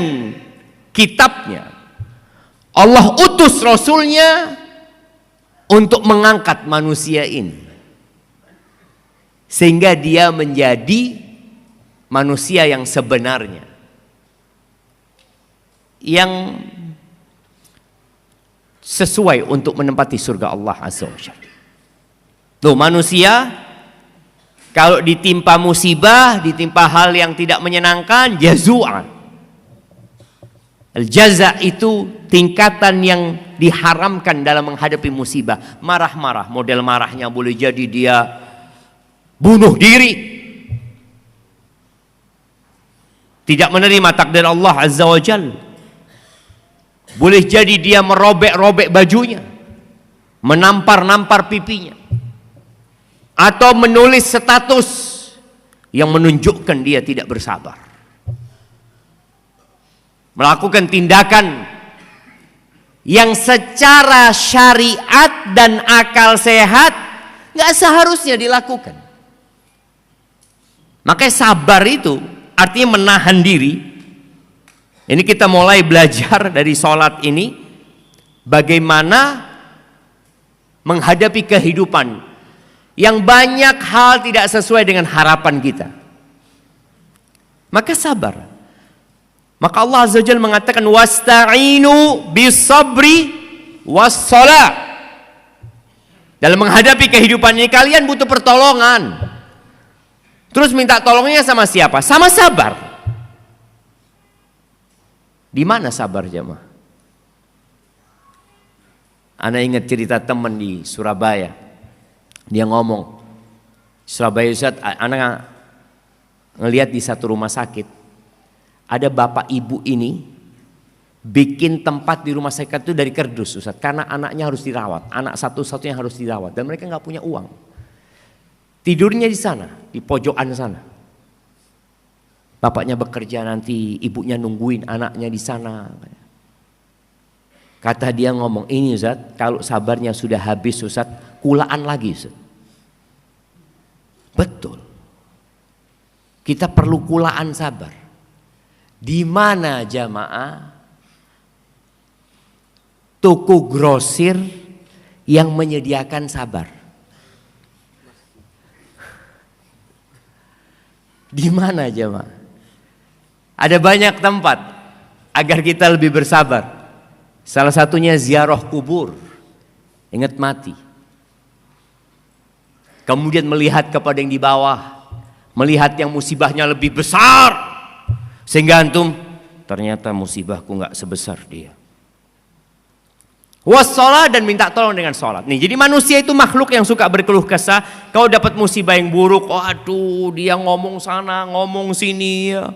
kitabnya. Allah utus Rasulnya untuk mengangkat manusia ini. Sehingga dia menjadi manusia yang sebenarnya, yang sesuai untuk menempati surga Allah Azza wa Jalla. Tuh, manusia kalau ditimpa musibah, ditimpa hal yang tidak menyenangkan, jazu'an. Al-jaza' itu tingkatan yang diharamkan dalam menghadapi musibah. Marah-marah, model marahnya boleh jadi dia bunuh diri, tidak menerima takdir Allah Azza wa Jalla. Boleh jadi dia merobek-robek bajunya, menampar-nampar pipinya, atau menulis status yang menunjukkan dia tidak bersabar, melakukan tindakan yang secara syariat dan akal sehat nggak seharusnya dilakukan. Makanya sabar itu artinya menahan diri. Ini kita mulai belajar dari sholat ini, bagaimana menghadapi kehidupan yang banyak hal tidak sesuai dengan harapan kita. Maka sabar. Maka Allah Azza wa Jalla mengatakan wasta'inu bis-sabri was-shalah. Dalam menghadapi kehidupan ini kalian butuh pertolongan. Terus minta tolongnya sama siapa? Sama sabar. Di mana sabar jemaah? Ana ingat cerita teman di Surabaya. Dia ngomong, Surabaya Ustaz, anak ngelihat di satu rumah sakit, ada bapak ibu ini bikin tempat di rumah sakit itu dari kardus Ustaz, karena anaknya harus dirawat, anak satu-satunya harus dirawat, dan mereka nggak punya uang. Tidurnya di sana, di pojokan sana. Bapaknya bekerja, nanti ibunya nungguin anaknya di sana. Kata dia ngomong, ini Ustaz, kalau sabarnya sudah habis Ustaz, kulaan lagi Ustaz. Betul. Kita perlu kulaan sabar. Di mana jamaah toko grosir yang menyediakan sabar? Di mana jamaah? Ada banyak tempat agar kita lebih bersabar. Salah satunya ziarah kubur, ingat mati. Kemudian melihat kepada yang di bawah, melihat yang musibahnya lebih besar, sehingga antum ternyata musibahku nggak sebesar dia. Wassalah, dan minta tolong dengan sholat. Nih, jadi manusia itu makhluk yang suka berkeluh kesah. Kalau dapat musibah yang buruk, oh aduh dia ngomong sana, ngomong sini ya.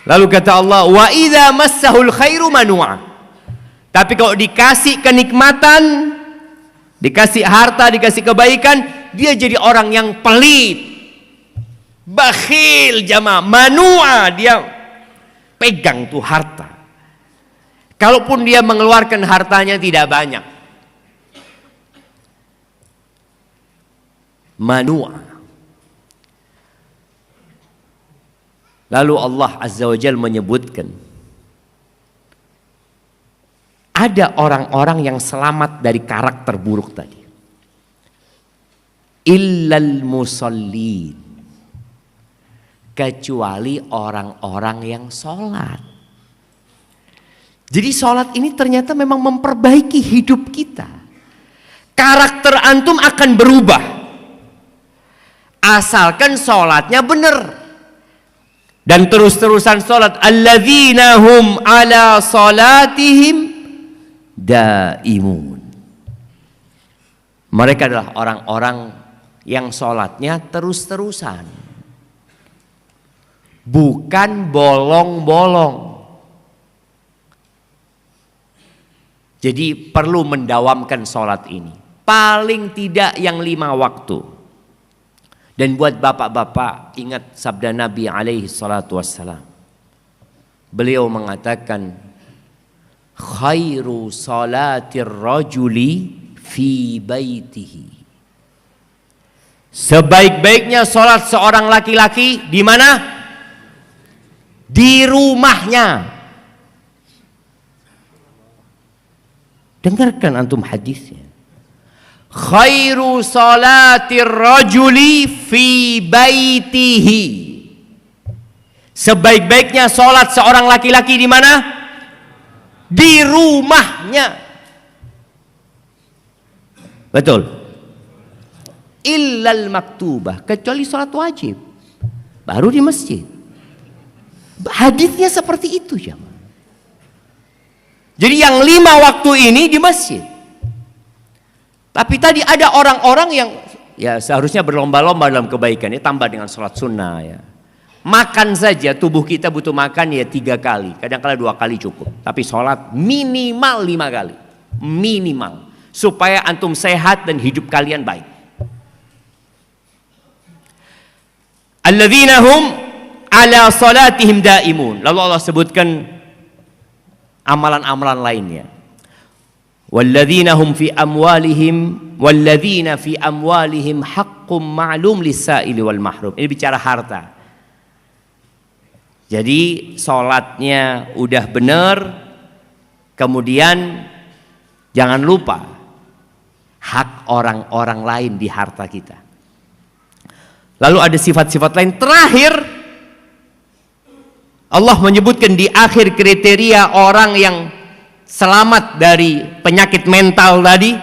Lalu kata Allah, wa idza massahul khairu manu'a. Tapi kalau dikasih kenikmatan, dikasih harta, dikasih kebaikan, dia jadi orang yang pelit, bakhil jamaah, manu'a, dia pegang tuh harta. Kalaupun dia mengeluarkan hartanya tidak banyak, manu'a. Lalu Allah Azza wa Jalla menyebutkan, ada orang-orang yang selamat dari karakter buruk tadi. Illal musallin, kecuali orang-orang yang sholat. Jadi sholat ini ternyata memang memperbaiki hidup kita. Karakter antum akan berubah asalkan sholatnya benar. Dan terus-terusan sholat. Alladzina hum ala sholatihim daimun. Mereka adalah orang-orang yang sholatnya terus-terusan, bukan bolong-bolong. Jadi perlu mendawamkan sholat ini, paling tidak yang 5 waktu. Dan buat bapak-bapak, ingat sabda Nabi alaihi salatu wassalam. Beliau mengatakan, khairu salatir rajuli fi baitihi. Sebaik-baiknya salat seorang laki-laki di mana? Di rumahnya. Dengarkan antum hadisnya. khairu salatir rajuli fi baitihi. Sebaik-baiknya salat seorang laki-laki di mana? Di rumahnya. Betul. Illal maktubah, kecuali salat wajib. Baru di masjid. Hadisnya seperti itu ya. Jadi yang 5 waktu ini di masjid. Tapi tadi ada orang-orang yang ya seharusnya berlomba-lomba dalam kebaikan, ya tambah dengan sholat sunnah ya. Makan saja, tubuh kita butuh makan ya 3 kali, kadang-kadang 2 kali cukup. Tapi sholat minimal 5 kali, minimal, supaya antum sehat dan hidup kalian baik. Alladzina hum ala salatihim daimun. Lalu Allah sebutkan amalan-amalan lainnya. Walladzina hum fi amwalihim haqqum ma'lum lis-sa'ili wal mahrum. Ini bicara harta. Jadi salatnya udah benar, kemudian jangan lupa hak orang-orang lain di harta kita. Lalu ada sifat-sifat lain. Terakhir Allah menyebutkan di akhir kriteria orang yang selamat dari penyakit mental tadi.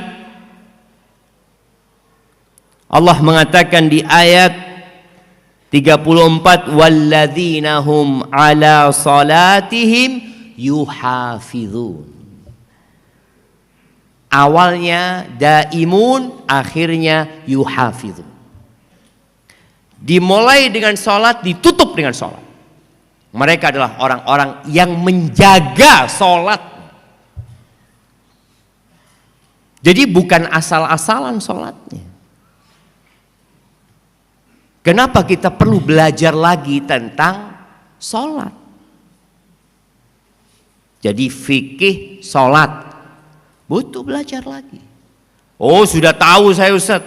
Allah mengatakan di ayat 34, walladzina hum ala salatihim yuhafizun. Awalnya daimun, akhirnya yuhafizun. Dimulai dengan salat, ditutup dengan salat. Mereka adalah orang-orang yang menjaga salat. Jadi bukan asal-asalan salatnya. Kenapa kita perlu belajar lagi tentang salat? Jadi fikih salat butuh belajar lagi. Oh, sudah tahu saya Ustaz.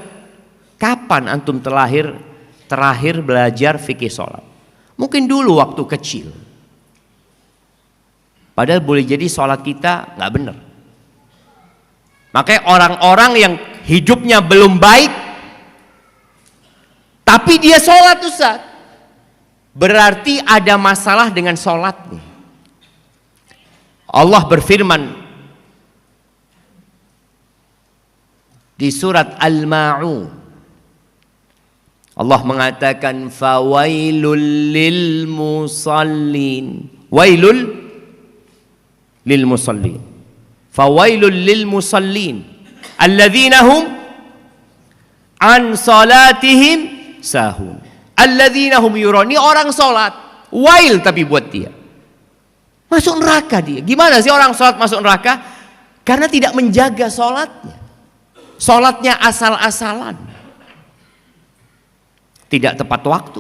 Kapan antum terakhir belajar fikih salat? Mungkin dulu waktu kecil. Padahal boleh jadi salat kita nggak benar. Makanya orang-orang yang hidupnya belum baik tapi dia sholat Ustaz, berarti ada masalah dengan sholatnya. Allah berfirman di surat Al-Ma'un, Allah mengatakan fawailul lil musallin, wailul lil musallin, fawailul lil musallin alladzina hum an salatihim sahun, alladzina hum yurun. Ini orang sholat, wail tapi buat dia, masuk neraka dia. Gimana sih orang sholat masuk neraka? Karena tidak menjaga sholatnya. Sholatnya asal-asalan, tidak tepat waktu,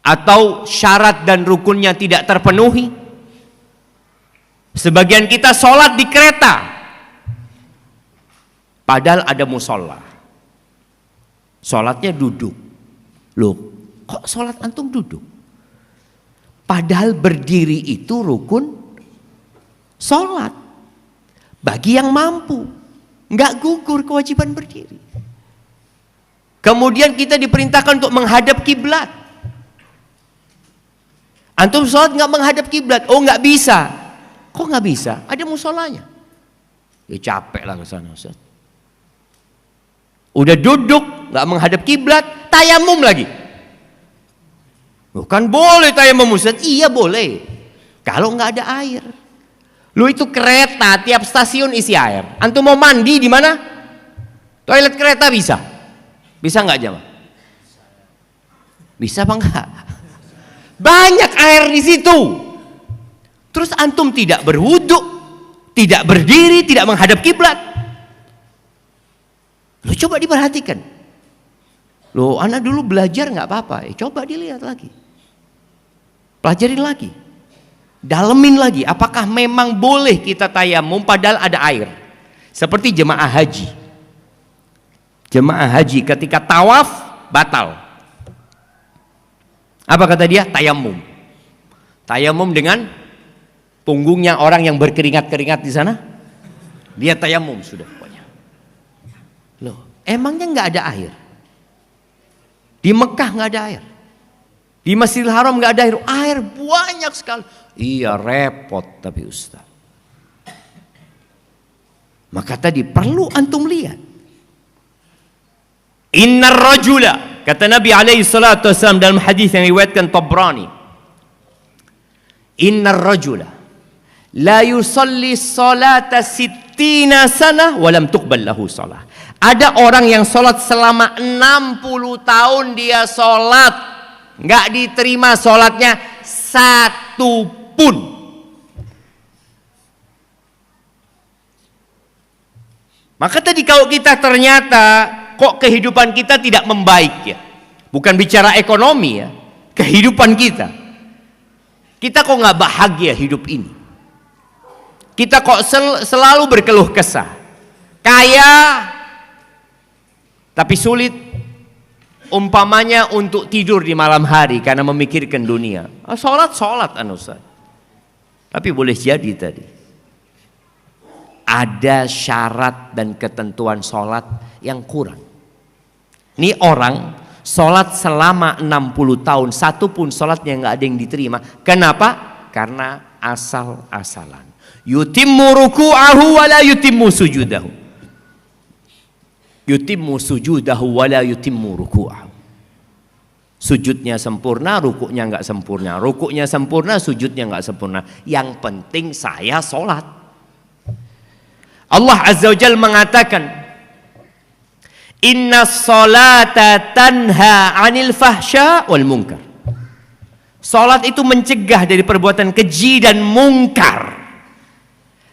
atau syarat dan rukunnya tidak terpenuhi. Sebagian kita sholat di kereta, padahal ada musola. Sholatnya duduk. Loh, kok sholat antum duduk? Padahal berdiri itu rukun sholat. Bagi yang mampu, nggak gugur kewajiban berdiri. Kemudian kita diperintahkan untuk menghadap kiblat. Antum sholat nggak menghadap kiblat? Oh, nggak bisa. Kok nggak bisa? Ada musolanya. Ya capek lah ke sana Ustaz. Udah duduk, nggak menghadap kiblat, tayamum lagi. Bukan boleh tayamum Ustaz? Iya boleh, kalau nggak ada air. Lu itu kereta, tiap stasiun isi air. Antum mau mandi di mana? Toilet kereta bisa? Bisa nggak jamaah? Bisa apa enggak? Banyak air di situ. Terus antum tidak berwudu, tidak berdiri, tidak menghadap kiblat. Lo coba diperhatikan. Lo anak dulu belajar nggak apa-apa, coba dilihat lagi, pelajarin lagi, dalemin lagi. Apakah memang boleh kita tayamum padahal ada air? Seperti jemaah haji. Jemaah haji ketika tawaf batal. Apa kata dia? Tayamum. Tayamum dengan punggungnya orang yang berkeringat-keringat di sana. Dia tayamum sudah. Emangnya nggak ada air? Di Mekah nggak ada air. Di Masjidil Haram nggak ada air. Air banyak sekali. Iya repot tapi Ustaz. Maka tadi perlu antum lihat. Innar rajula, kata Nabi alaihi salatu wasallam dalam hadis yang diriwayatkan Tabrani. Innar rajula la yusalli salata sittina sana wa lam tuqbal lahu salah. Ada orang yang sholat selama 60 tahun dia sholat, nggak diterima sholatnya satu pun. Maka tadi kalau kita ternyata kok kehidupan kita tidak membaik ya, bukan bicara ekonomi ya, kehidupan kita kok nggak bahagia hidup ini. Kita kok selalu berkeluh kesah, kaya tapi sulit umpamanya untuk tidur di malam hari karena memikirkan dunia. Sholat Ustaz. Tapi boleh jadi tadi ada syarat dan ketentuan sholat yang kurang. Ini orang sholat selama 60 tahun, satu pun sholatnya nggak ada yang diterima. Kenapa? Karena asal-asalan. Yutimmu ruku'ahu wa la yutimmu sujudahu. Yutimmu sujudahu wa la yutimmu ruku'ahu. Sujudnya sempurna, rukuknya nggak sempurna. Rukuknya sempurna, sujudnya nggak sempurna. Yang penting saya sholat. Allah Azza wa Jalla mengatakan, Inna sholata tanha anil fahsya wal munkar. Sholat itu mencegah dari perbuatan keji dan mungkar.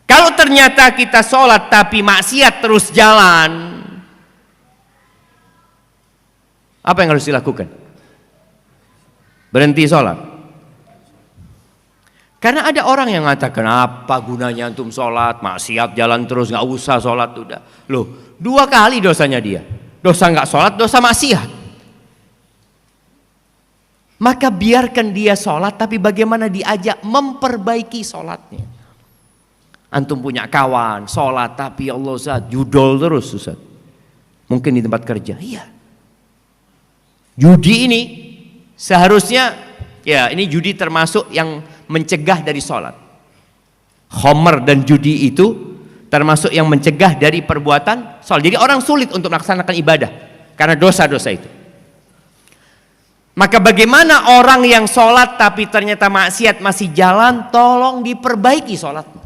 Kalau ternyata kita sholat tapi maksiat terus jalan, apa yang harus dilakukan? Berhenti sholat. Karena ada orang yang mengatakan, apa gunanya antum sholat, maksiat jalan terus, nggak usah sholat udah. Loh, 2 kali dosanya dia. Dosa nggak sholat, dosa maksiat. Maka biarkan dia sholat, tapi bagaimana diajak memperbaiki sholatnya. Antum punya kawan sholat, tapi Allah Ustaz judol terus Ustaz. Mungkin di tempat kerja, iya. Judi ini seharusnya, ya ini judi termasuk yang mencegah dari sholat. Khamr dan judi itu termasuk yang mencegah dari perbuatan sholat. Jadi orang sulit untuk melaksanakan ibadah karena dosa-dosa itu. Maka bagaimana orang yang sholat tapi ternyata maksiat masih jalan, tolong diperbaiki sholatnya.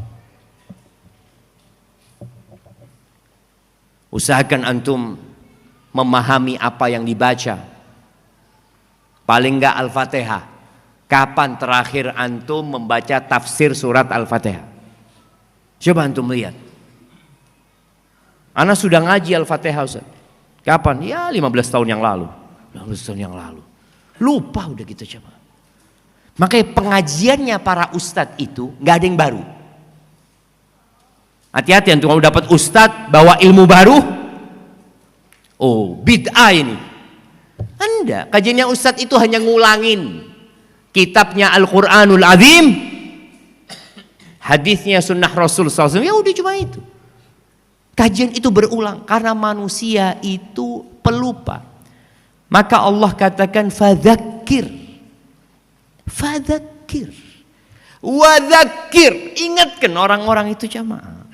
Usahakan antum memahami apa yang dibaca. Paling enggak Al-Fatihah. Kapan terakhir antum membaca tafsir surat Al-Fatihah? Coba antum lihat. Ana sudah ngaji Al-Fatihah Ustaz. Kapan? Ya 15 tahun yang lalu. 15 tahun yang lalu. Lupa udah gitu coba. Makanya pengajiannya para ustadz itu nggak ada yang baru. Hati-hati antum kalau dapat ustadz bawa ilmu baru. Oh, bid'ah ini. Anda, kajiannya ustadz itu hanya ngulangin kitabnya Al-Quranul Azim, hadisnya sunnah Rasul SAW, ya udah cuma itu. Kajian itu berulang karena manusia itu pelupa. Maka Allah katakan fadzakir, fadzakir, wadzakir, ingatkan orang-orang itu jamaah.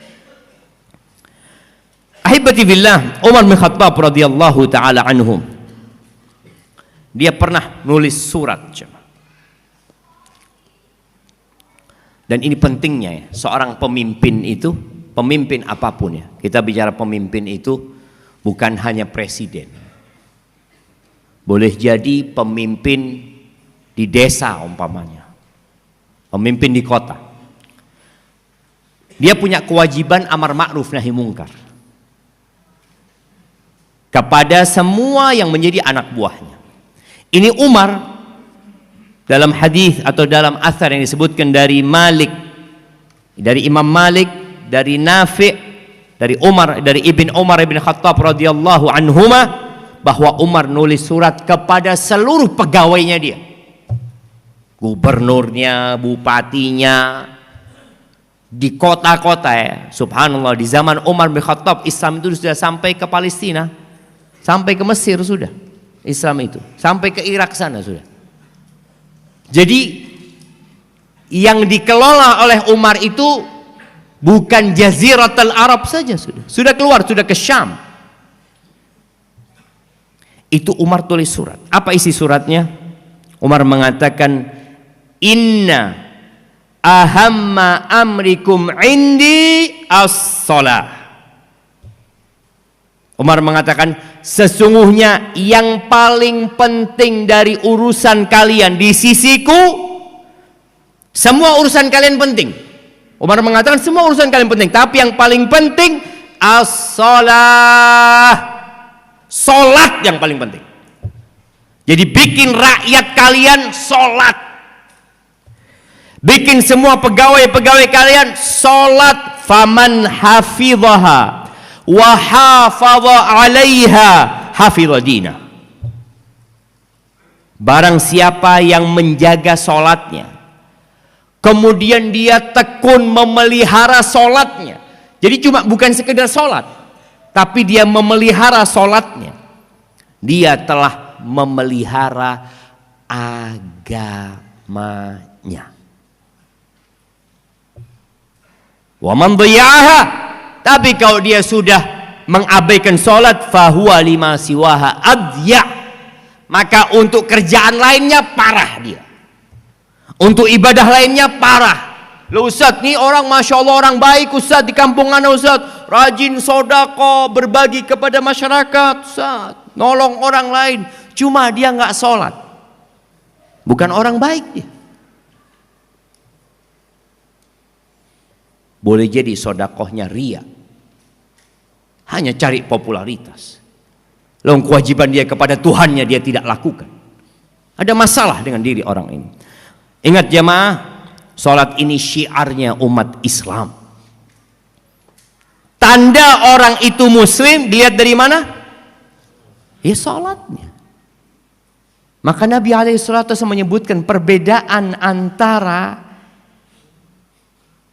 Ahibati billah, Umar bin Khattab radhiyallahu taala anhum, dia pernah nulis surat jemaah. Dan ini pentingnya ya, seorang pemimpin itu, pemimpin apapun ya, kita bicara pemimpin itu bukan hanya presiden. Boleh jadi pemimpin di desa umpamanya, pemimpin di kota. Dia punya kewajiban amar ma'ruf nahi mungkar kepada semua yang menjadi anak buahnya. Ini Umar dalam hadis atau dalam athar yang disebutkan dari Malik, dari Imam Malik, dari Nafi', dari Umar, dari Ibn Umar ibn Khattab radhiyallahu anhuma, bahwa Umar nulis surat kepada seluruh pegawainya dia, gubernurnya, bupatinya, di kota-kota ya. Subhanallah, di zaman Umar bin Khattab Islam itu sudah sampai ke Palestina. Sampai ke Mesir sudah Islam itu, sampai ke Irak sana sudah. Jadi yang dikelola oleh Umar itu bukan Jaziratul Arab saja, sudah keluar, sudah ke Syam. Itu Umar tulis surat. Apa isi suratnya? Umar mengatakan, inna ahamma amrikum indi as-salah. Umar mengatakan, sesungguhnya yang paling penting dari urusan kalian di sisiku, semua urusan kalian penting. Umar mengatakan semua urusan kalian penting, tapi yang paling penting as-salah. Salat yang paling penting. Jadi bikin rakyat kalian salat. Bikin semua pegawai-pegawai kalian salat. Faman hafidhaha wa hafadha 'alaiha hafidha dinah. Barang siapa yang menjaga salatnya, kemudian dia tekun memelihara salatnya. Jadi cuma bukan sekedar salat, tapi dia memelihara salatnya, dia telah memelihara agamanya. Wa man dhayya'aha, tapi kalau dia sudah mengabaikan salat, fahuwa lima siwaha adya', maka untuk kerjaan lainnya parah dia, untuk ibadah lainnya parah. Loh Ustaz, nih orang Masya Allah orang baik Ustaz di kampung ana Ustaz, rajin sodako, berbagi kepada masyarakat Ustaz, nolong orang lain, cuma dia nggak sholat, bukan orang baik dia. Boleh jadi sodakohnya ria, hanya cari popularitas. Loh kewajiban dia kepada Tuhannya dia tidak lakukan. Ada masalah dengan diri orang ini. Ingat jamaah, salat ini syiarnya umat Islam. Tanda orang itu muslim dilihat dari mana? Ya salatnya. Maka Nabi SAW menyebutkan perbedaan antara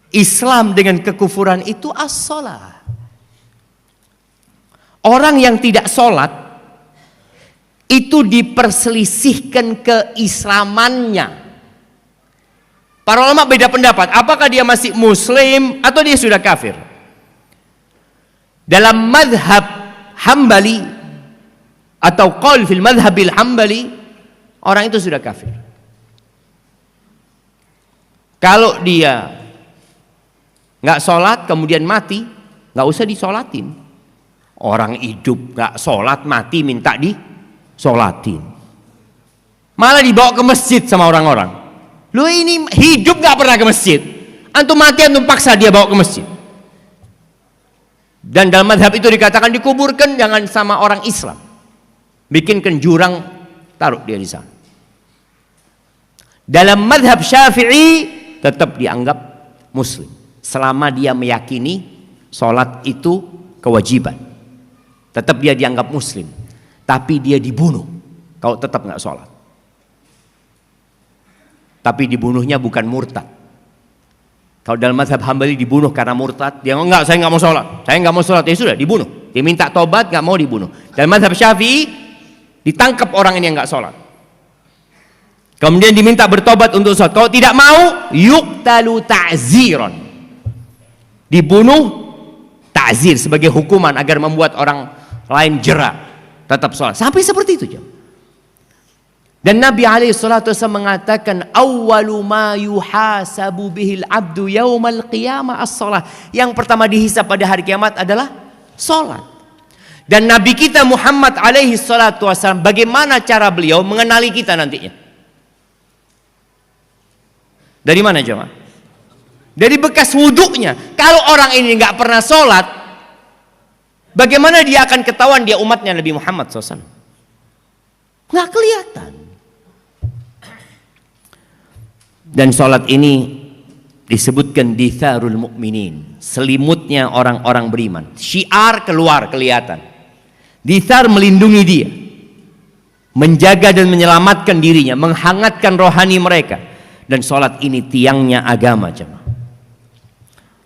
Islam dengan kekufuran itu as-salah. Orang yang tidak salat itu diperselisihkan keislamannya. Para ulama beda pendapat, apakah dia masih muslim atau dia sudah kafir. Dalam madhab Hambali atau qaul fil madhabil Hambali, orang itu sudah kafir. Kalau dia nggak sholat kemudian mati, nggak usah disolatin. Orang hidup nggak sholat, mati minta disolatin, malah dibawa ke masjid sama orang-orang. Lu ini hidup gak pernah ke masjid, antum mati antum paksa dia bawa ke masjid. Dan dalam madhab itu dikatakan dikuburkan jangan sama orang Islam, bikinkan jurang taruh dia di sana. Dalam madhab Syafi'i tetap dianggap muslim selama dia meyakini sholat itu kewajiban, tetap dia dianggap muslim. Tapi dia dibunuh kalau tetap nggak sholat. Tapi dibunuhnya bukan murtad. Kalau dalam mazhab Hambali dibunuh karena murtad, dia enggak, saya nggak mau sholat, saya nggak mau sholat, ya sudah dibunuh. Dia minta tobat, nggak mau dibunuh. Dalam mazhab Syafi'i ditangkap orang ini yang nggak sholat, kemudian diminta bertobat untuk sholat. Kalau tidak mau, yuqtalu ta'ziran, dibunuh ta'zir sebagai hukuman agar membuat orang lain jera tetap sholat. Sampai seperti itu jam. Dan Nabi SAW mengatakan awwalu ma yuhasabu bihil abdu yaumal qiyamah as-salah. Yang pertama dihisab pada hari kiamat adalah sholat. Dan Nabi kita Muhammad SAW, bagaimana cara beliau mengenali kita nantinya? Dari mana jemaah? Dari bekas wuduknya. Kalau orang ini nggak pernah sholat, bagaimana dia akan ketahuan dia umatnya Nabi Muhammad SAW? Nggak kelihatan. Dan sholat ini disebutkan ditharul mu'minin, selimutnya orang-orang beriman. Syiar keluar kelihatan. Dithar melindungi dia, menjaga dan menyelamatkan dirinya, menghangatkan rohani mereka. Dan sholat ini tiangnya agama jemaah.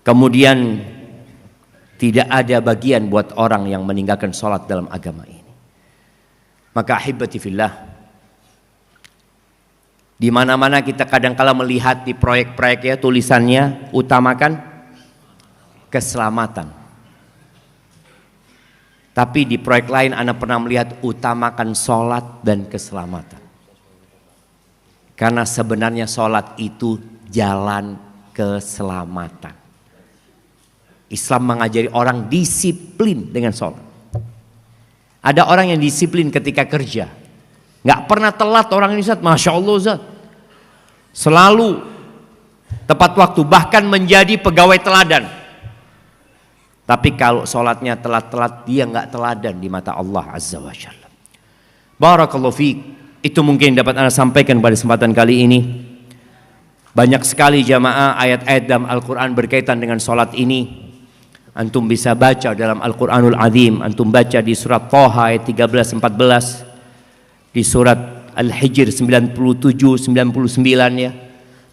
Kemudian tidak ada bagian buat orang yang meninggalkan sholat dalam agama ini. Maka ahibati fillah, di mana-mana kita kadang-kala melihat di proyek-proyek ya tulisannya utamakan keselamatan. Tapi di proyek lain Anda pernah melihat utamakan sholat dan keselamatan. Karena sebenarnya sholat itu jalan keselamatan. Islam mengajari orang disiplin dengan sholat. Ada orang yang disiplin ketika kerja, nggak pernah telat orang ini, Ustaz. Masya Allah, Ustaz. Selalu tepat waktu, bahkan menjadi pegawai teladan. Tapi kalau sholatnya telat-telat, dia nggak teladan di mata Allah Azza wa Jalla. Barakallahu fiik. Itu mungkin dapat Anda sampaikan pada kesempatan kali ini. Banyak sekali jamaah ayat-ayat dalam Al-Quran berkaitan dengan sholat ini. Antum bisa baca dalam Al-Quranul Azim. Antum baca di surat Thaha ayat 13-14, di surat Al-Hijr 97-99 ya.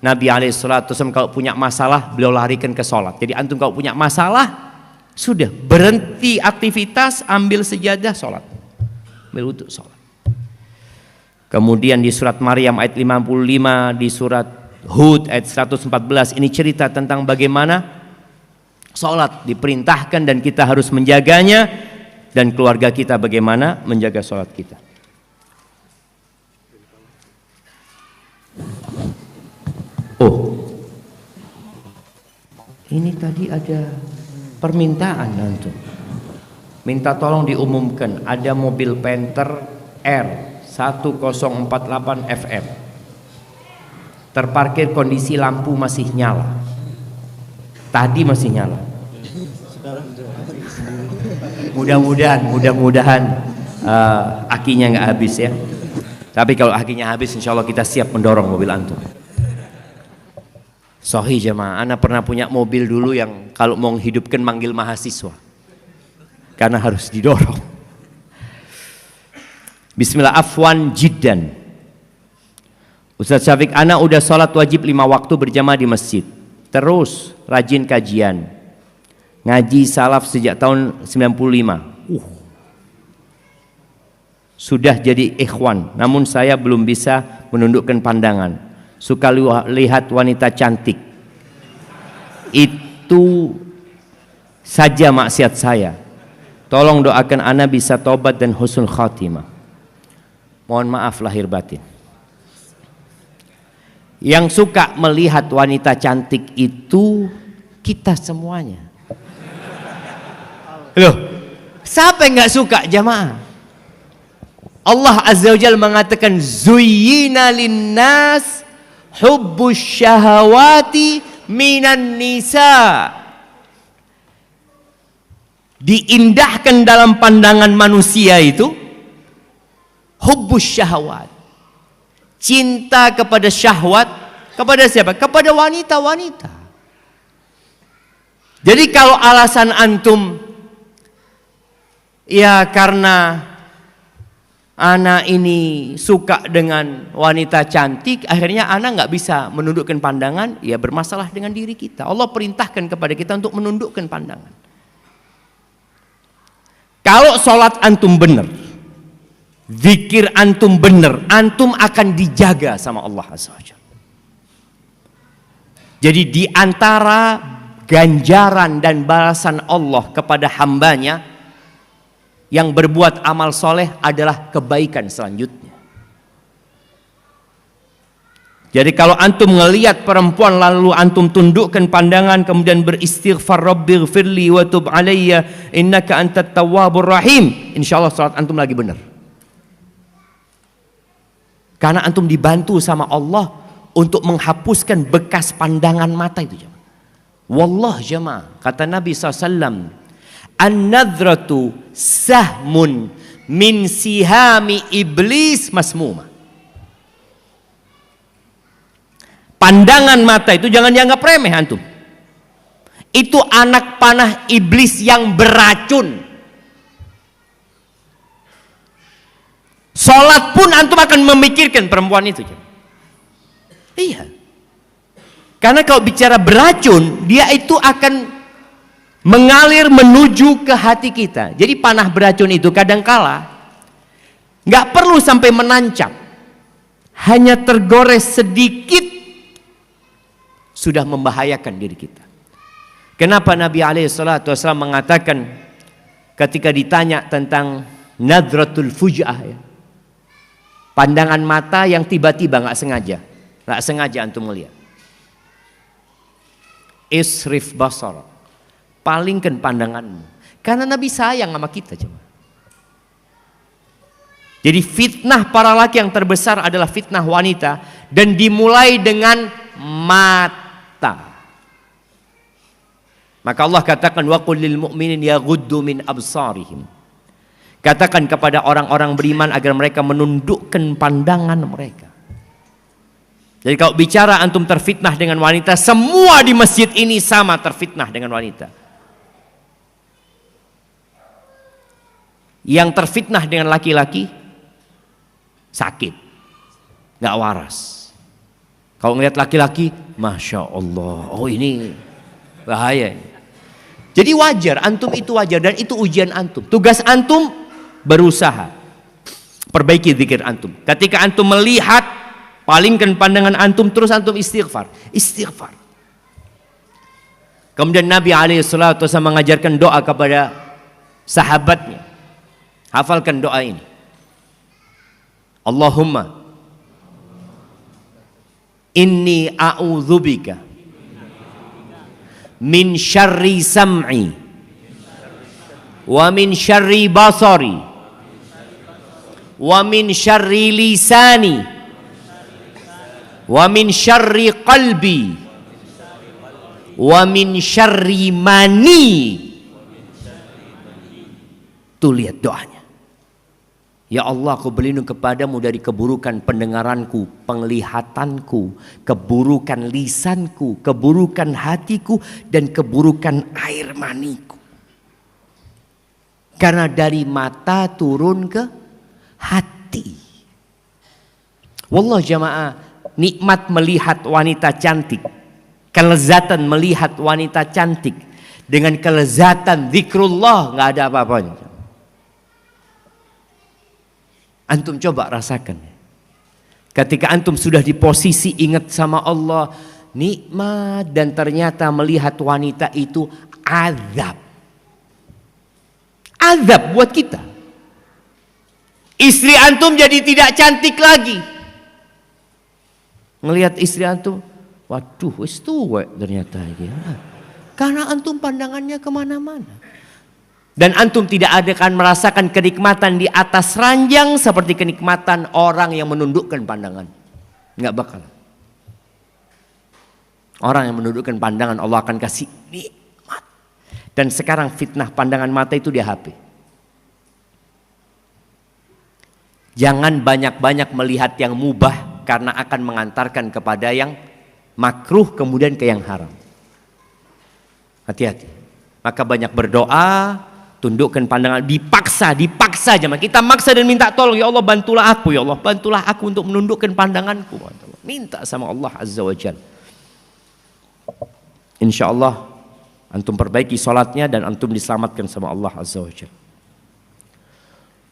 Nabi SAW kalau punya masalah beliau larikan ke sholat. Jadi antum kalau punya masalah, sudah berhenti aktivitas, ambil sejadah, sholat, berwudu, sholat. Kemudian di surat Maryam ayat 55, di surat Hud ayat 114, ini cerita tentang bagaimana sholat diperintahkan dan kita harus menjaganya, dan keluarga kita bagaimana menjaga sholat kita. Oh, ini tadi ada permintaan antum. Minta tolong diumumkan ada mobil Panther R1048 FM terparkir, kondisi lampu masih nyala. Tadi masih nyala. Mudah-mudahan akinya nggak habis ya. Tapi kalau akinya habis, insya Allah kita siap mendorong mobil antum. Sohi jemaah, ana pernah punya mobil dulu yang kalau mau menghidupkan manggil mahasiswa, karena harus didorong. Bismillah, afwan jiddan. Ustaz Syafiq, ana udah sholat wajib 5 waktu berjamaah di masjid. Terus rajin kajian, ngaji salaf sejak tahun 95. Sudah jadi ikhwan, namun saya belum bisa menundukkan pandangan. Suka lihat wanita cantik. Itu saja maksiat saya. Tolong doakan ana bisa tobat dan husnul khatimah. Mohon maaf lahir batin. Yang suka melihat wanita cantik itu kita semuanya. Loh, siapa yang nggak suka jamaah? Allah Azza wa Jalla mengatakan zuyyina linnas hubbus syahawati minan nisa. Diindahkan dalam pandangan manusia itu hubbus syahawat. Cinta kepada syahwat, kepada siapa? Kepada wanita-wanita. Jadi kalau alasan antum, ya karena anak ini suka dengan wanita cantik, akhirnya anak nggak bisa menundukkan pandangan, ya bermasalah dengan diri kita. Allah perintahkan kepada kita untuk menundukkan pandangan. Kalau sholat antum benar, zikir antum benar, antum akan dijaga sama Allah Azza wa Jalla. Jadi di antara ganjaran dan balasan Allah kepada hambanya yang berbuat amal soleh adalah kebaikan selanjutnya. Jadi kalau antum ngelihat perempuan lalu antum tundukkan pandangan kemudian beristighfar, rabbighfirli wa tub alayya innaka antat tawwabur rahim, insyaallah salat antum lagi benar. Karena antum dibantu sama Allah untuk menghapuskan bekas pandangan mata itu. Wallah jamaah, kata Nabi SAW, an-nadratu sahmun min sihami iblis masmuma. Pandangan mata itu jangan dianggap remeh antum. Itu anak panah iblis yang beracun. Sholat pun antum akan memikirkan perempuan itu. Iya. Karena kalau bicara beracun, dia itu akan mengalir menuju ke hati kita. Jadi panah beracun itu kadangkala Nggak perlu sampai menancap. Hanya tergores sedikit sudah membahayakan diri kita. Kenapa Nabi SAW mengatakan ketika ditanya tentang nadratul fuj'ah, ya, pandangan mata yang tiba-tiba nggak sengaja antum melihat. Isrif basar, palingkan pandanganmu, karena Nabi sayang sama kita. Coba. Jadi fitnah para laki yang terbesar adalah fitnah wanita, dan dimulai dengan mata. Maka Allah katakan wa qul lil mu'minin yaghuddu min absarihim. Katakan kepada orang-orang beriman agar mereka menundukkan pandangan mereka. Jadi kalau bicara antum terfitnah dengan wanita, semua di masjid ini sama terfitnah dengan wanita. Yang terfitnah dengan laki-laki sakit, nggak waras. Kalau ngelihat laki-laki, masya Allah, oh ini bahaya. Jadi wajar, antum itu wajar, dan itu ujian antum. Tugas antum berusaha perbaiki zikir antum. Ketika antum melihat, palingkan pandangan antum, terus antum istighfar. Kemudian Nabi SAW mengajarkan doa kepada sahabatnya. Hafalkan doa ini. Allahumma inni a'udzubika min syarri sam'i wa min syarri basari wa min syarri lisani wa min syarri qalbi wa min syarri mani. Tuh lihat doanya. Ya Allah, aku berlindung kepadamu dari keburukan pendengaranku, penglihatanku, keburukan lisanku, keburukan hatiku, dan keburukan air maniku. Karena dari mata turun ke hati. Wallah jamaah, nikmat melihat wanita cantik, kelezatan melihat wanita cantik, dengan kelezatan zikrullah nggak ada apa-apanya. Antum coba rasakan. Ketika antum sudah di posisi ingat sama Allah, nikmat, dan ternyata melihat wanita itu azab. Azab buat kita. Istri antum jadi tidak cantik lagi. Ngelihat istri antum, waduh, wis tuwek ternyata ya. Karena antum pandangannya kemana-mana. Dan antum tidak akan merasakan kenikmatan di atas ranjang seperti kenikmatan orang yang menundukkan pandangan. Enggak bakal. Orang yang menundukkan pandangan Allah akan kasih nikmat. Dan sekarang fitnah pandangan mata itu di HP. Jangan banyak-banyak melihat yang mubah karena akan mengantarkan kepada yang makruh kemudian ke yang haram. Hati-hati. Maka banyak berdoa, tundukkan pandangan, dipaksa jemaah. Kita maksa dan minta tolong, ya Allah bantulah aku, ya Allah bantulah aku untuk menundukkan pandanganku. Minta sama Allah Azza wa Jalla. Insya Allah antum perbaiki sholatnya dan antum diselamatkan sama Allah Azza wa Jalla.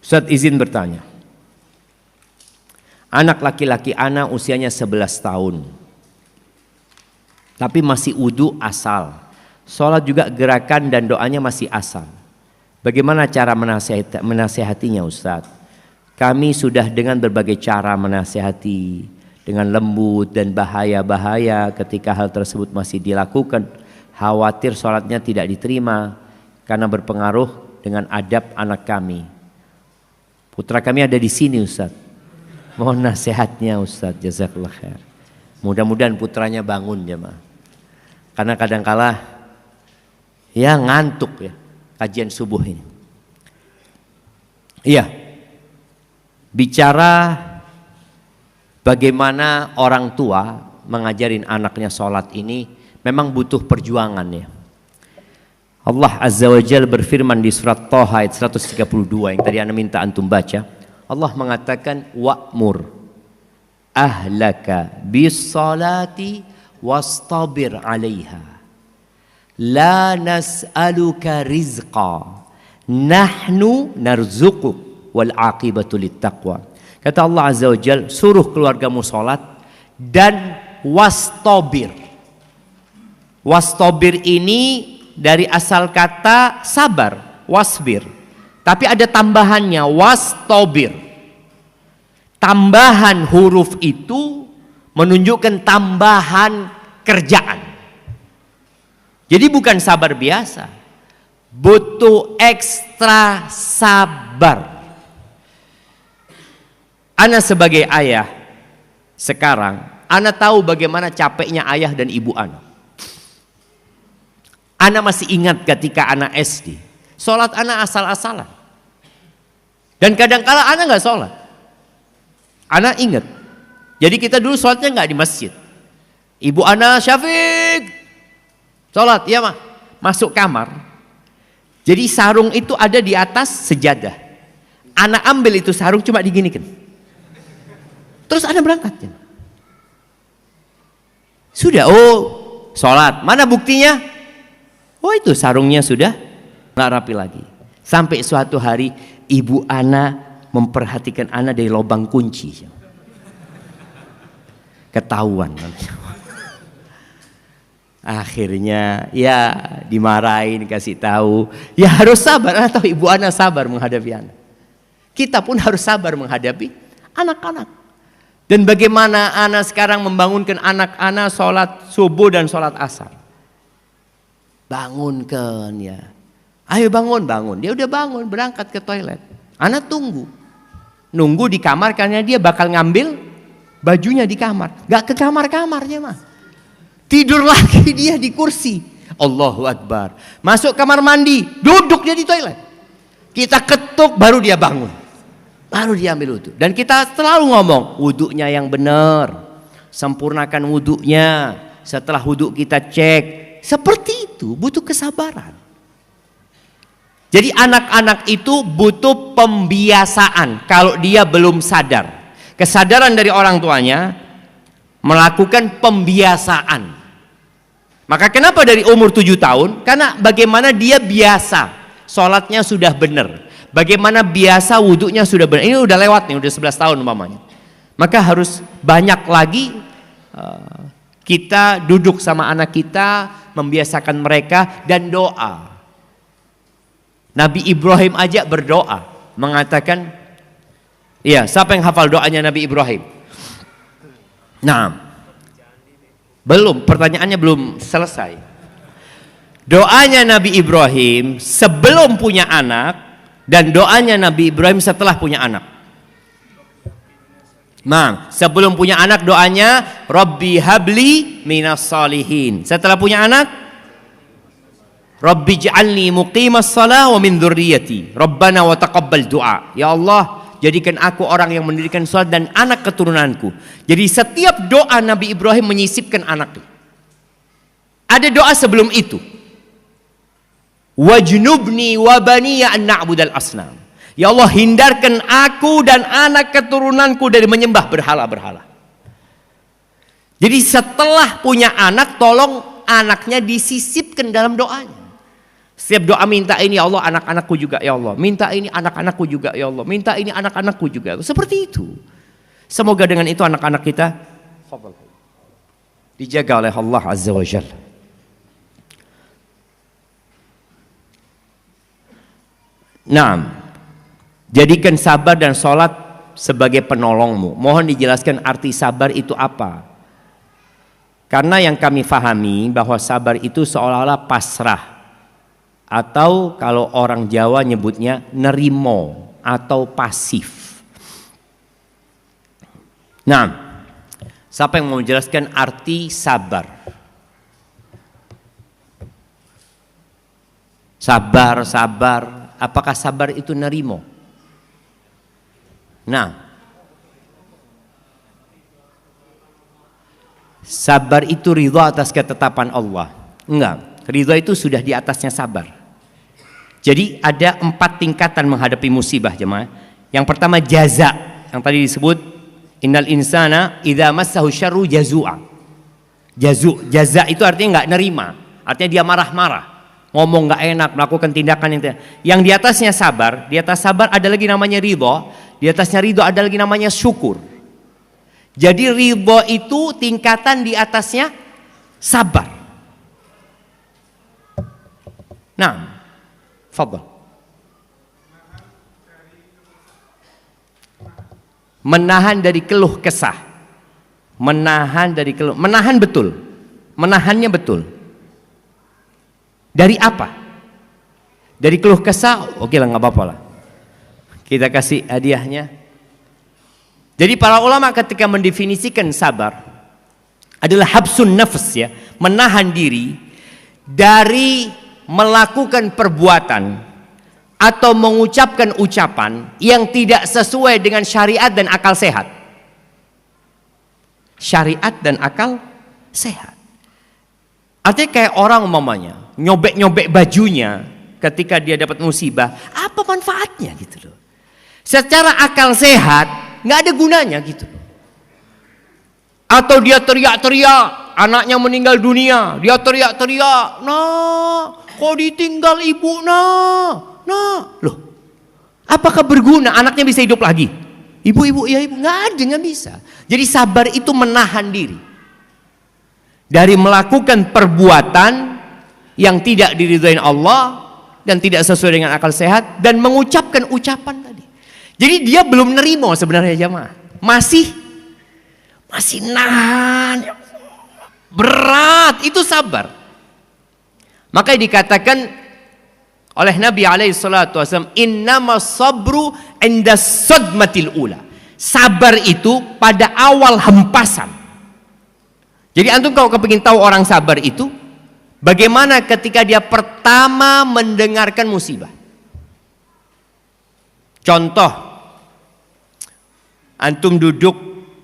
Ustaz izin bertanya. Anak laki-laki ana usianya 11 tahun. Tapi masih wudu asal. Sholat juga gerakan dan doanya masih asal. Bagaimana cara menasehatinya Ustaz? Kami sudah dengan berbagai cara menasehati, dengan lembut dan bahaya-bahaya ketika hal tersebut masih dilakukan. Khawatir sholatnya tidak diterima karena berpengaruh dengan adab anak kami. Putra kami ada di sini Ustaz. Mohon nasihatnya Ustaz, jazakallah khair. Mudah-mudahan putranya bangun jemaah. Karena kadangkala ya ngantuk ya. Kajian subuh ini. Iya. Bicara bagaimana orang tua mengajarin anaknya sholat ini memang butuh perjuangan ya. Allah Azza wa Jalla berfirman di surat Thaha ayat 132 yang tadi Anda minta antum baca. Allah mengatakan wa'mur ahlaka bis salati wastabir 'alaiha. La nas'aluka rizqa nahnu narzuquk wal aqibatu littaqwa. Kata Allah Azza wa Jalla, suruh keluargamu sholat dan wastabir. Wastabir ini dari asal kata sabar, wasbir. Tapi ada tambahannya, wastabir. Tambahan huruf itu menunjukkan tambahan kerjaan. Jadi bukan sabar biasa, butuh ekstra sabar. Ana sebagai ayah sekarang, ana tahu bagaimana capeknya ayah dan ibu ana. Ana masih ingat ketika ana SD, sholat ana asal-asalan. Dan kadang-kala ana nggak sholat. Ana ingat. Jadi kita dulu sholatnya nggak di masjid. Ibu ana, Syafiq, sholat, iya mah. Masuk kamar. Jadi sarung itu ada di atas sejadah. Ana ambil itu sarung cuma diginikan. Terus ana berangkat. Sudah, sholat. Mana buktinya? Oh itu sarungnya sudah nggak rapi lagi. Sampai suatu hari ibu ana memperhatikan ana dari lubang kunci. Ketahuan. Akhirnya ya dimarahin, kasih tahu. Ya harus sabar, atau ibu ana sabar menghadapi anak. Kita pun harus sabar menghadapi anak-anak. Dan bagaimana anak sekarang membangunkan anak-anak sholat subuh dan sholat asar. Bangunkan ya. Ayo bangun. Dia udah bangun, berangkat ke toilet. Anak tunggu. Nunggu di kamar karena dia bakal ngambil bajunya di kamar. Gak ke kamar-kamarnya mah. Tidur lagi dia di kursi. Allahu Akbar. Masuk kamar mandi, duduk dia di toilet. Kita ketuk baru dia bangun. Baru dia ambil wudhu. Dan kita selalu ngomong, wudhunya yang benar. Sempurnakan wudhunya. Setelah wudhu kita cek. Seperti itu, butuh kesabaran. Jadi anak-anak itu butuh pembiasaan. Kalau dia belum sadar. Kesadaran dari orang tuanya melakukan pembiasaan. Maka kenapa dari umur 7 tahun? Karena bagaimana dia biasa, sholatnya sudah benar. Bagaimana biasa wudhunya sudah benar. Ini udah lewat nih, udah 11 tahun umpamanya. Maka harus banyak lagi kita duduk sama anak kita, membiasakan mereka dan doa. Nabi Ibrahim aja berdoa, mengatakan, iya, siapa yang hafal doanya Nabi Ibrahim? Nah, belum, pertanyaannya belum selesai. Doanya Nabi Ibrahim sebelum punya anak dan doanya Nabi Ibrahim setelah punya anak. Nah, sebelum punya anak doanya Rabbi habli minas salihin. Setelah punya anak Rabbi ij'alni muqimas shalah wa min dzurriyyati. Rabbana wa taqabbal du'a. Ya Allah, jadikan aku orang yang mendirikan salat dan anak keturunanku. Jadi setiap doa Nabi Ibrahim menyisipkan anaknya. Ada doa sebelum itu. Wajnubni wa baniya an na'budal asnam. Ya Allah, hindarkan aku dan anak keturunanku dari menyembah berhala-berhala. Jadi setelah punya anak, tolong anaknya disisipkan dalam doanya. Setiap doa minta ini, ya Allah, anak-anakku juga, ya Allah. Minta ini anak-anakku juga, ya Allah. Minta ini anak-anakku juga. Seperti itu. Semoga dengan itu anak-anak kita dijaga oleh Allah Azza wa Jalla. Nah, jadikan sabar dan sholat sebagai penolongmu. Mohon dijelaskan arti sabar itu apa? Karena yang kami fahami bahwa sabar itu seolah-olah pasrah. Atau kalau orang Jawa nyebutnya nerimo atau pasif. Nah, siapa yang mau menjelaskan arti sabar? Sabar. Apakah sabar itu nerimo? Nah, sabar itu ridha atas ketetapan Allah. Enggak, ridha itu sudah di atasnya sabar. Jadi ada 4 tingkatan menghadapi musibah, jemaah. Yang pertama jaza, yang tadi disebut innal insana idza massahu syarru jazua. Jaza itu artinya enggak nerima, artinya dia marah-marah. ngomong nggak enak, melakukan tindakan yang tidak. Yang di atasnya sabar, di atas sabar ada lagi namanya ridho, di atasnya ridho ada lagi namanya syukur. Jadi ridho itu tingkatan di atasnya sabar. Nah, fadhal. Menahan dari keluh kesah. Menahan dari keluh, menahan betul. Menahannya betul. Dari apa? Dari keluh kesah, oke lah, nggak apa-apa lah. Kita kasih hadiahnya. Jadi para ulama ketika mendefinisikan sabar adalah habsun nafs, ya, menahan diri dari melakukan perbuatan atau mengucapkan ucapan yang tidak sesuai dengan syariat dan akal sehat. Syariat dan akal sehat. Artinya kayak orang umpamanya nyobek-nyobek bajunya ketika dia dapat musibah, apa manfaatnya gitu loh. Secara akal sehat nggak ada gunanya gitu loh. Atau dia teriak-teriak anaknya meninggal dunia, dia teriak-teriak, "Nah, kok ditinggal ibu, nah, loh, apakah berguna? Anaknya bisa hidup lagi? Ibu, ya ibu, nggak ada, nggak bisa." Jadi sabar itu menahan diri dari melakukan perbuatan yang tidak diridhoi Allah dan tidak sesuai dengan akal sehat dan mengucapkan ucapan tadi. Jadi dia belum nerimo sebenarnya jamaah, masih nahan, berat, itu sabar. Maka dikatakan oleh Nabi alaihi salatu wasallam, innamas sabru inda sadmatil ula. Sabar itu pada awal hempasan. Jadi antum kalau kepingin tahu orang sabar itu bagaimana ketika dia pertama mendengarkan musibah. Contoh, antum duduk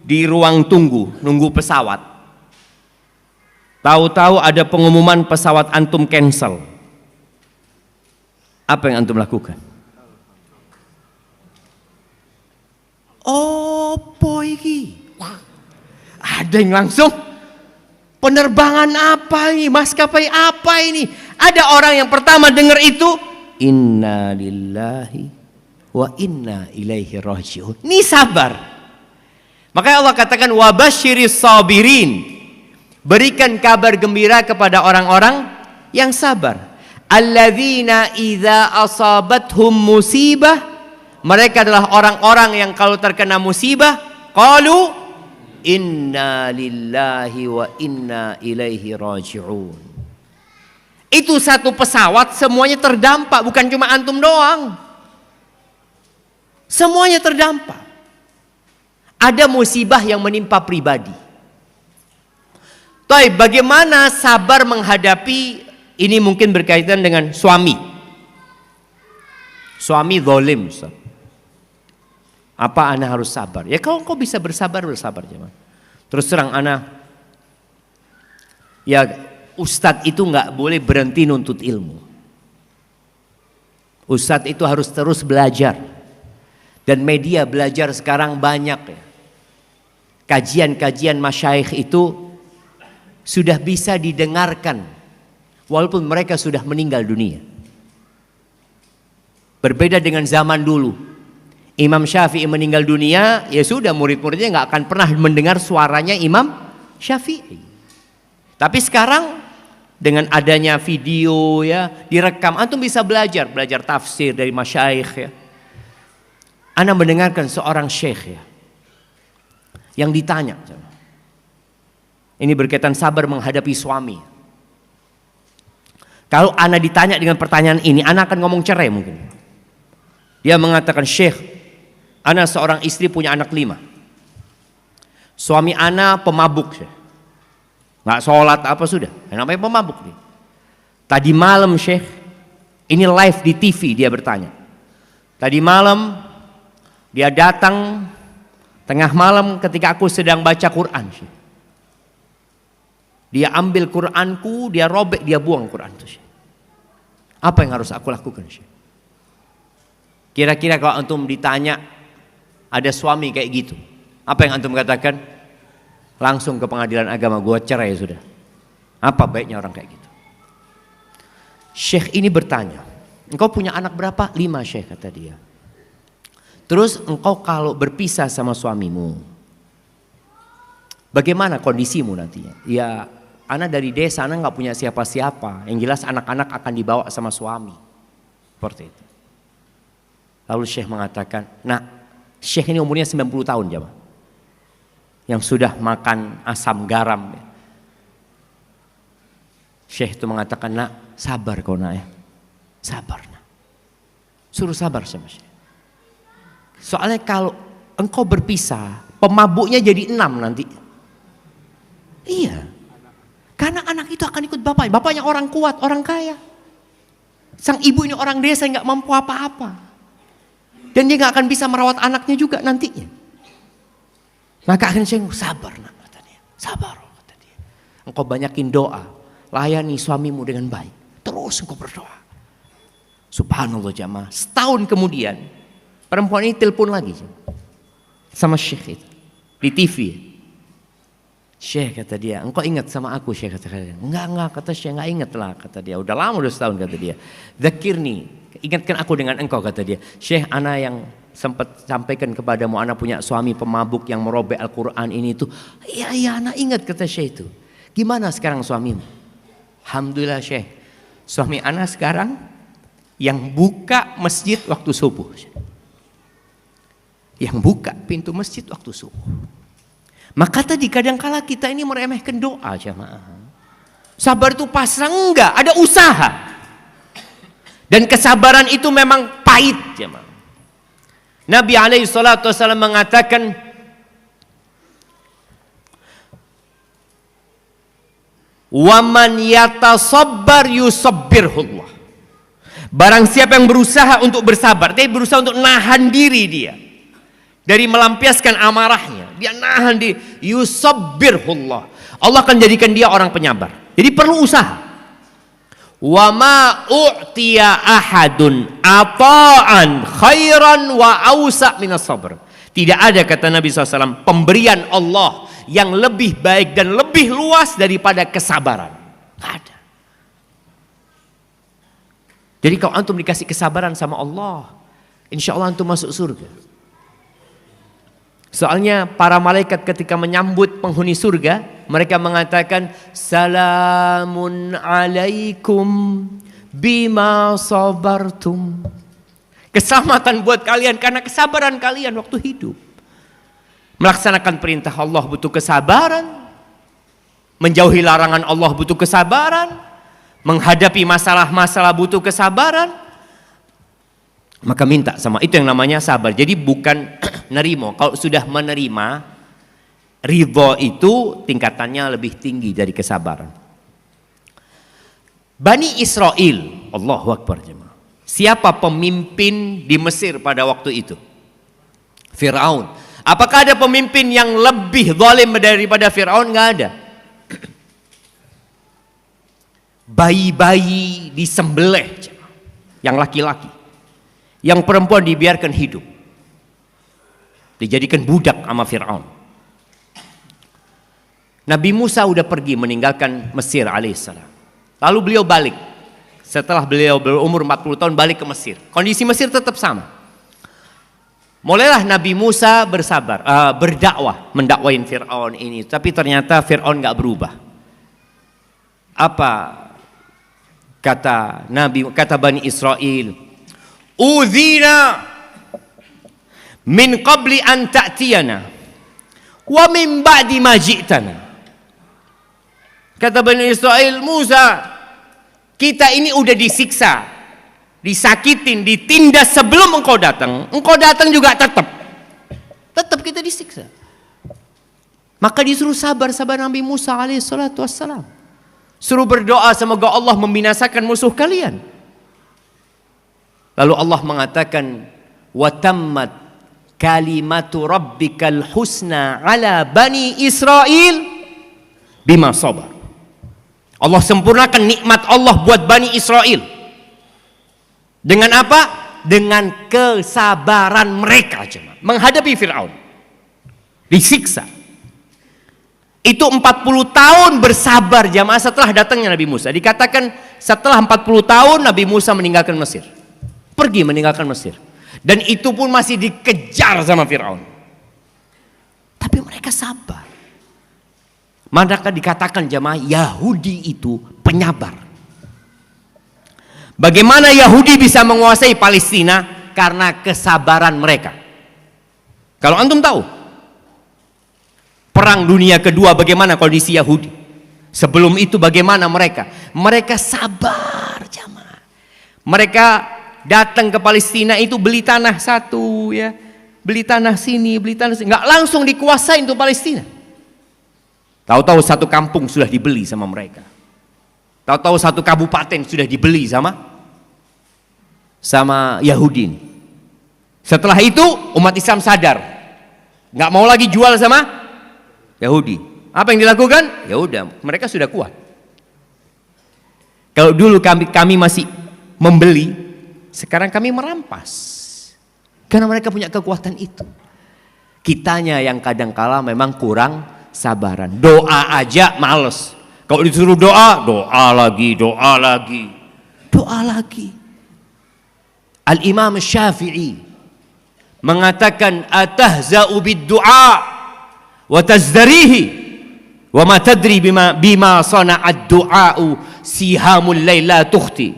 di ruang tunggu, nunggu pesawat. Tahu-tahu ada pengumuman pesawat antum cancel. Apa yang antum lakukan? Opo iki? Ada yang langsung, penerbangan apa ini? Maskapai apa ini? Ada orang yang pertama dengar itu, inna lillahi wa inna ilaihi raji'un. Ini sabar. Makanya Allah katakan wabasyiris sabirin. Berikan kabar gembira kepada orang-orang yang sabar. Alladzina idza asabathum musibah, mereka adalah orang-orang yang kalau terkena musibah qalu inna lillahi wa inna ilaihi raji'un. Itu satu pesawat semuanya terdampak, bukan cuma antum doang. Semuanya terdampak. Ada musibah yang menimpa pribadi. Tapi bagaimana sabar menghadapi ini? Mungkin berkaitan dengan suami. Suami zalim. Apa ana harus sabar? Ya kalau kau bisa bersabar jemaah. Terus terang ana, ya ustadz itu nggak boleh berhenti nuntut ilmu. Ustadz itu harus terus belajar. Dan media belajar sekarang banyak ya. Kajian-kajian masyayikh itu sudah bisa didengarkan walaupun mereka sudah meninggal dunia. Berbeda dengan zaman dulu. Imam Syafi'i meninggal dunia, ya sudah, murid-muridnya nggak akan pernah mendengar suaranya Imam Syafi'i. Tapi sekarang dengan adanya video ya, direkam, antum bisa belajar tafsir dari masyayikh ya. Ana mendengarkan seorang syekh ya, yang ditanya, ini berkaitan sabar menghadapi suami. Kalau ana ditanya dengan pertanyaan ini, ana akan ngomong cerai mungkin. Dia mengatakan, "Syekh, ana seorang istri punya anak 5. Suami ana pemabuk, Syekh. Nggak sholat apa sudah, namanya pemabuk nih. Tadi malam Syekh, ini live di TV dia bertanya. Tadi malam dia datang tengah malam ketika aku sedang baca Quran, Syekh. Dia ambil Quranku, dia robek, dia buang Quran itu, Syekh. Apa yang harus aku lakukan, Syekh?" Kira-kira kalau antum ditanya ada suami kayak gitu, apa yang antum katakan? Langsung ke pengadilan agama, gua cerai sudah. Apa baiknya orang kayak gitu? Syekh ini bertanya, engkau punya anak berapa? 5 Syekh, kata dia. Terus engkau kalau berpisah sama suamimu, bagaimana kondisimu nantinya? Ya, anak dari desa, anak nggak punya siapa-siapa. Yang jelas anak-anak akan dibawa sama suami. Seperti itu. Lalu Syekh mengatakan, nah, Syekh ini umurnya 90 tahun jemaah. Yang sudah makan asam garam. Syekh itu mengatakan, nak, sabar kau nak ya. Sabar nak. Suruh sabar sama Syekh. Soalnya kalau engkau berpisah, pemabuknya jadi 6 nanti. Iya. Karena anak itu akan ikut bapaknya. Bapaknya orang kuat, orang kaya. Sang ibu ini orang desa yang gak mampu apa-apa. Dan dia gak akan bisa merawat anaknya juga nantinya. Maka akhirnya saya sabar nak, kata dia. Sabar, kata dia. Engkau banyakin doa. Layani suamimu dengan baik. Terus engkau berdoa. Subhanallah jamaah. Setahun kemudian, perempuan ini telepon lagi sama Syekh itu di TV. Syekh, kata dia, engkau ingat sama aku Syekh, kata dia. Enggak, kata Syekh, enggak ingat lah, kata dia. Udah lama, udah setahun, kata dia. Dzakirni, ingatkan aku dengan engkau, kata dia. Syekh, ana yang sempat sampaikan kepadamu, ana punya suami pemabuk yang merobek Al-Quran ini itu. Iya, ana ingat, kata Syekh itu. Gimana sekarang suamimu? Alhamdulillah Syekh, suami ana sekarang yang buka masjid waktu subuh. Yang buka pintu masjid waktu subuh. Maka tadi kadangkala kita ini meremehkan doa jamaah. Sabar itu pasrah, enggak, ada usaha. Dan kesabaran itu memang pahit jamaah. Nabi SAW mengatakan, "Waman yatasabbar yusabbirhullah." Barang siapa yang berusaha untuk bersabar, dia berusaha untuk nahan diri dia dari melampiaskan amarahnya, dia nahan diri, yusabbirhullah. Allah akan jadikan dia orang penyabar. Jadi perlu usaha. Wa ma u'tiya ahadun ata'an khairan wa awsa' minas sabr. Tidak ada, kata Nabi SAW, pemberian Allah yang lebih baik dan lebih luas daripada kesabaran. Tidak ada. Jadi kalau antum dikasih kesabaran sama Allah, insya Allah antum masuk surga. Soalnya para malaikat ketika menyambut penghuni surga, mereka mengatakan, salamun alaikum bima sabartum. Keselamatan buat kalian karena kesabaran kalian waktu hidup. Melaksanakan perintah Allah butuh kesabaran. Menjauhi larangan Allah butuh kesabaran. Menghadapi masalah-masalah butuh kesabaran. Maka minta sama, itu yang namanya sabar. Jadi bukan nerimo. Kalau sudah menerima, ridho itu tingkatannya lebih tinggi dari kesabaran. Bani Israel, Allahu Akbar jemaah. Siapa pemimpin di Mesir pada waktu itu? Fir'aun. Apakah ada pemimpin yang lebih zalim daripada Fir'aun? Enggak ada. Bayi-bayi disembelih, yang laki-laki, yang perempuan dibiarkan hidup, dijadikan budak sama Fir'aun. Nabi Musa udah pergi meninggalkan Mesir alaihissalam. Lalu beliau balik. Setelah beliau berumur 40 tahun balik ke Mesir. Kondisi Mesir tetap sama. Mulailah Nabi Musa bersabar, berdakwah, mendakwain Fir'aun ini. Tapi ternyata Fir'aun gak berubah. Apa kata Bani Israel? Udzina min qabli an ta'tiyana wa min ba'di ma ji'tana. Kata Bani Israel, Musa, kita ini udah disiksa, disakitin, ditindas sebelum engkau datang. Engkau datang juga tetap kita disiksa. Maka disuruh sabar Nabi Musa alaihissalatu wassalam. Suruh berdoa semoga Allah membinasakan musuh kalian. Lalu Allah mengatakan, wa tammat kalimatu rabbikal husna ala bani Israel bima sabar. Allah sempurnakan nikmat Allah buat Bani Israel. Dengan apa? Dengan kesabaran mereka jemaah menghadapi Fir'aun. Disiksa. Itu 40 tahun bersabar jamaah setelah datangnya Nabi Musa. Dikatakan setelah 40 tahun Nabi Musa meninggalkan Mesir. Pergi meninggalkan Mesir. Dan itu pun masih dikejar sama Fir'aun. Tapi mereka sabar. Maka dikatakan jamaah, Yahudi itu penyabar. Bagaimana Yahudi bisa menguasai Palestina? Karena kesabaran mereka. Kalau antum tahu Perang Dunia Kedua bagaimana kondisi Yahudi? Sebelum itu bagaimana mereka? Mereka sabar jamaah. Mereka datang ke Palestina itu beli tanah satu ya. Beli tanah sini, beli tanah sini. Nggak langsung dikuasai untuk Palestina. Tahu-tahu satu kampung sudah dibeli sama mereka. Tahu-tahu satu kabupaten sudah dibeli sama Yahudi. Setelah itu umat Islam sadar, nggak mau lagi jual sama Yahudi. Apa yang dilakukan? Ya udah, mereka sudah kuat. Kalau dulu kami masih membeli, sekarang kami merampas. Karena mereka punya kekuatan itu. Kitanya yang kadang kala memang kurang sabaran. Doa aja males. Kalau disuruh doa, doa lagi. Al-Imam Syafi'i mengatakan atahza'u bid-du'a wa tazdarihi wa ma tadri bima sana'ad du'a'u sihamul layla tukhti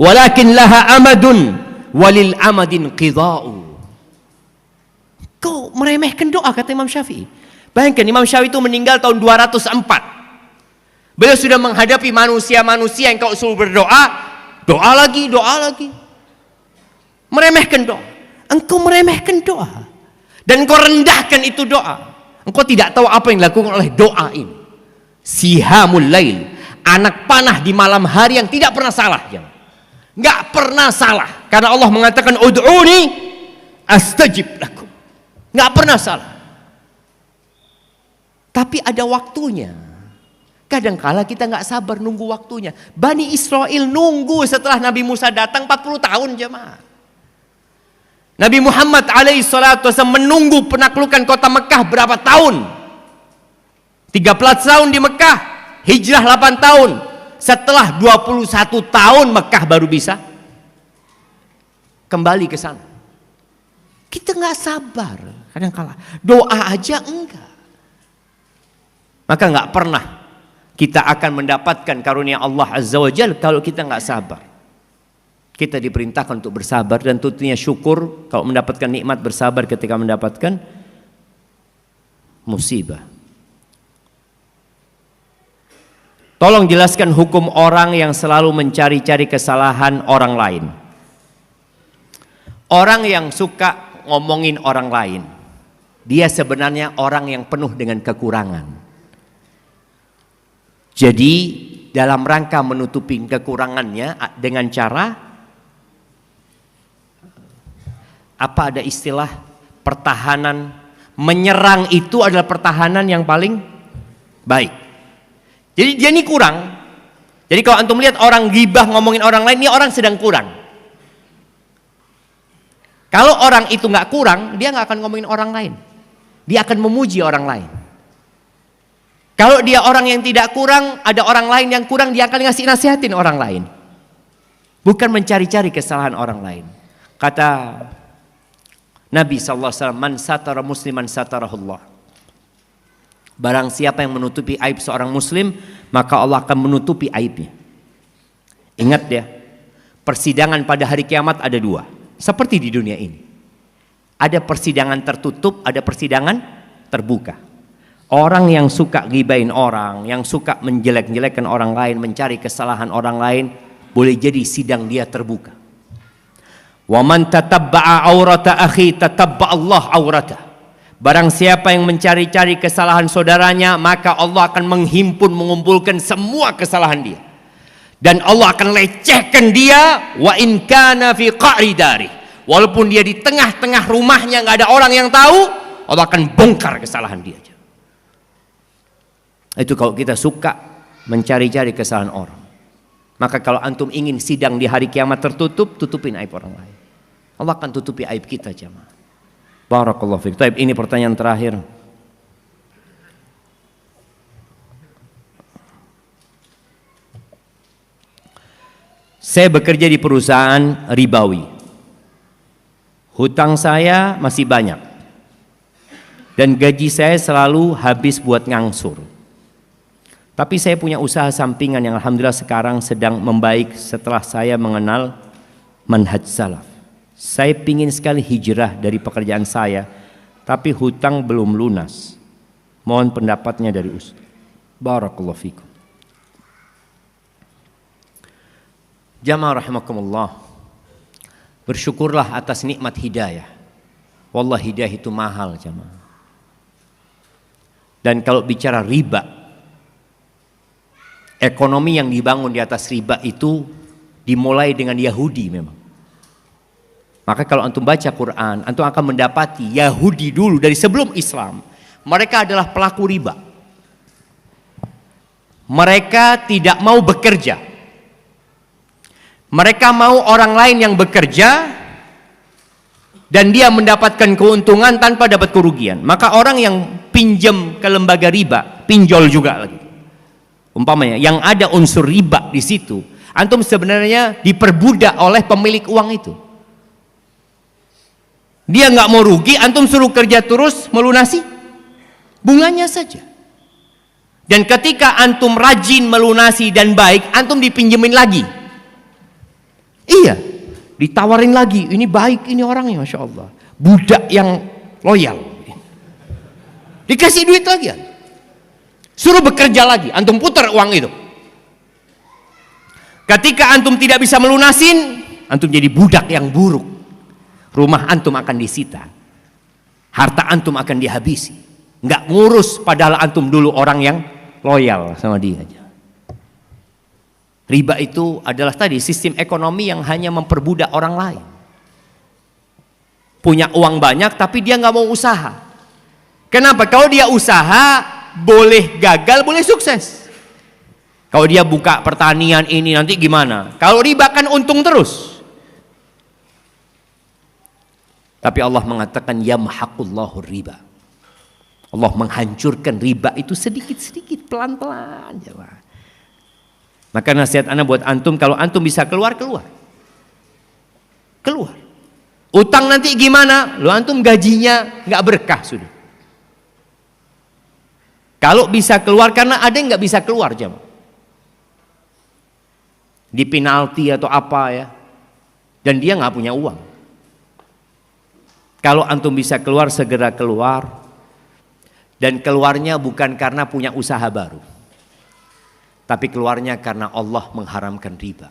walakin laha amadun walil amadin qida'u. Kau meremehkan doa, kata Imam Syafi'i. Bayangkan Imam Syafi'i itu meninggal tahun 204. Beliau sudah menghadapi manusia-manusia yang kalau suruh berdoa, doa lagi. Meremehkan doa. Engkau meremehkan doa. Dan engkau rendahkan itu doa. Engkau tidak tahu apa yang dilakukan oleh doa ini. Sihamul lail. Anak panah di malam hari yang tidak pernah salah. Nggak pernah salah. Karena Allah mengatakan, ud'uni astajib lakum. Nggak pernah salah. Tapi ada waktunya. Kadangkala kita nggak sabar nunggu waktunya. Bani Israel nunggu setelah Nabi Musa datang 40 tahun jemaah. Nabi Muhammad alaihissalatu wasallam menunggu penaklukan kota Mekah berapa tahun? 13 tahun di Mekah, hijrah 8 tahun. Setelah 21 tahun Mekah baru bisa kembali ke sana. Kita nggak sabar kadangkala. Doa aja enggak. Maka nggak pernah kita akan mendapatkan karunia Allah Azza wa Jalla kalau kita nggak sabar. Kita diperintahkan untuk bersabar dan tentunya syukur kalau mendapatkan nikmat, bersabar ketika mendapatkan musibah. Tolong jelaskan hukum orang yang selalu mencari-cari kesalahan orang lain. Orang yang suka ngomongin orang lain, dia sebenarnya orang yang penuh dengan kekurangan. Jadi dalam rangka menutupi kekurangannya dengan cara apa, ada istilah pertahanan, menyerang itu adalah pertahanan yang paling baik. Jadi dia ini kurang. Jadi kalau antum lihat orang ghibah ngomongin orang lain, ini orang sedang kurang. Kalau orang itu nggak kurang, dia nggak akan ngomongin orang lain. Dia akan memuji orang lain. Kalau dia orang yang tidak kurang, ada orang lain yang kurang, dia akan ngasih nasihatin orang lain. Bukan mencari-cari kesalahan orang lain. Kata Nabi SAW, man satara musliman satarahullah. Barang siapa yang menutupi aib seorang muslim, maka Allah akan menutupi aibnya. Ingat ya, persidangan pada hari kiamat ada dua. Seperti di dunia ini. Ada persidangan tertutup, ada persidangan terbuka. Orang yang suka ghibain orang, yang suka menjelek-jelekkan orang lain, mencari kesalahan orang lain, boleh jadi sidang dia terbuka. Wa man tatabba'a aurata akhi tatabba Allah aurata. Barang siapa yang mencari-cari kesalahan saudaranya, maka Allah akan menghimpun, mengumpulkan semua kesalahan dia. Dan Allah akan lecehkan dia, wa in kana fi qa'ri dari. Walaupun dia di tengah-tengah rumahnya nggak ada orang yang tahu, Allah akan bongkar kesalahan dia. Itu kalau kita suka mencari-cari kesalahan orang. Maka kalau antum ingin sidang di hari kiamat tertutup, tutupin aib orang lain. Allah akan tutupi aib kita jemaah. Barakallahu fiik. Taib, ini pertanyaan terakhir. Saya bekerja di perusahaan ribawi. Hutang saya masih banyak. Dan gaji saya selalu habis buat ngangsur. Tapi saya punya usaha sampingan yang alhamdulillah sekarang sedang membaik setelah saya mengenal manhaj salaf. Saya pingin sekali hijrah dari pekerjaan saya, tapi hutang belum lunas. Mohon pendapatnya dari Ustaz. Barakallahu fikum. Jamaah rahimakumullah, bersyukurlah atas nikmat hidayah. Wallah hidayah itu mahal jamaah. Dan kalau bicara riba, ekonomi yang dibangun di atas riba itu dimulai dengan Yahudi memang. Maka kalau antum baca Quran, antum akan mendapati Yahudi dulu dari sebelum Islam, mereka adalah pelaku riba. Mereka tidak mau bekerja. Mereka mau orang lain yang bekerja dan dia mendapatkan keuntungan tanpa dapat kerugian. Maka orang yang pinjam ke lembaga riba, pinjol juga lagi. Umpamanya yang ada unsur riba di situ, antum sebenarnya diperbudak oleh pemilik uang itu. Dia nggak mau rugi, antum suruh kerja terus melunasi bunganya saja. Dan ketika antum rajin melunasi dan baik, antum dipinjemin lagi. Iya, ditawarin lagi. Ini baik ini orangnya, masya Allah. Budak yang loyal. Dikasih duit lagi. Suruh bekerja lagi, antum putar uang itu. Ketika antum tidak bisa melunasin, antum jadi budak yang buruk. Rumah antum akan disita. Harta antum akan dihabisi. Nggak ngurus padahal antum dulu orang yang loyal sama dia aja. Riba itu adalah tadi sistem ekonomi yang hanya memperbudak orang lain. Punya uang banyak tapi dia nggak mau usaha. Kenapa? Kalau dia usaha boleh gagal, boleh sukses. Kalau dia buka pertanian ini nanti gimana? Kalau riba kan untung terus. Tapi Allah mengatakan yamhaqullahu riba. Allah menghancurkan riba itu sedikit-sedikit, pelan-pelan. Maka nasihat ana buat antum, kalau antum bisa keluar. Utang nanti gimana? Lo antum gajinya nggak berkah sudah. Kalau bisa keluar, karena ada yang nggak bisa keluar jam. Di penalti atau apa ya. Dan dia nggak punya uang. Kalau antum bisa keluar, segera keluar. Dan keluarnya bukan karena punya usaha baru, tapi keluarnya karena Allah mengharamkan riba.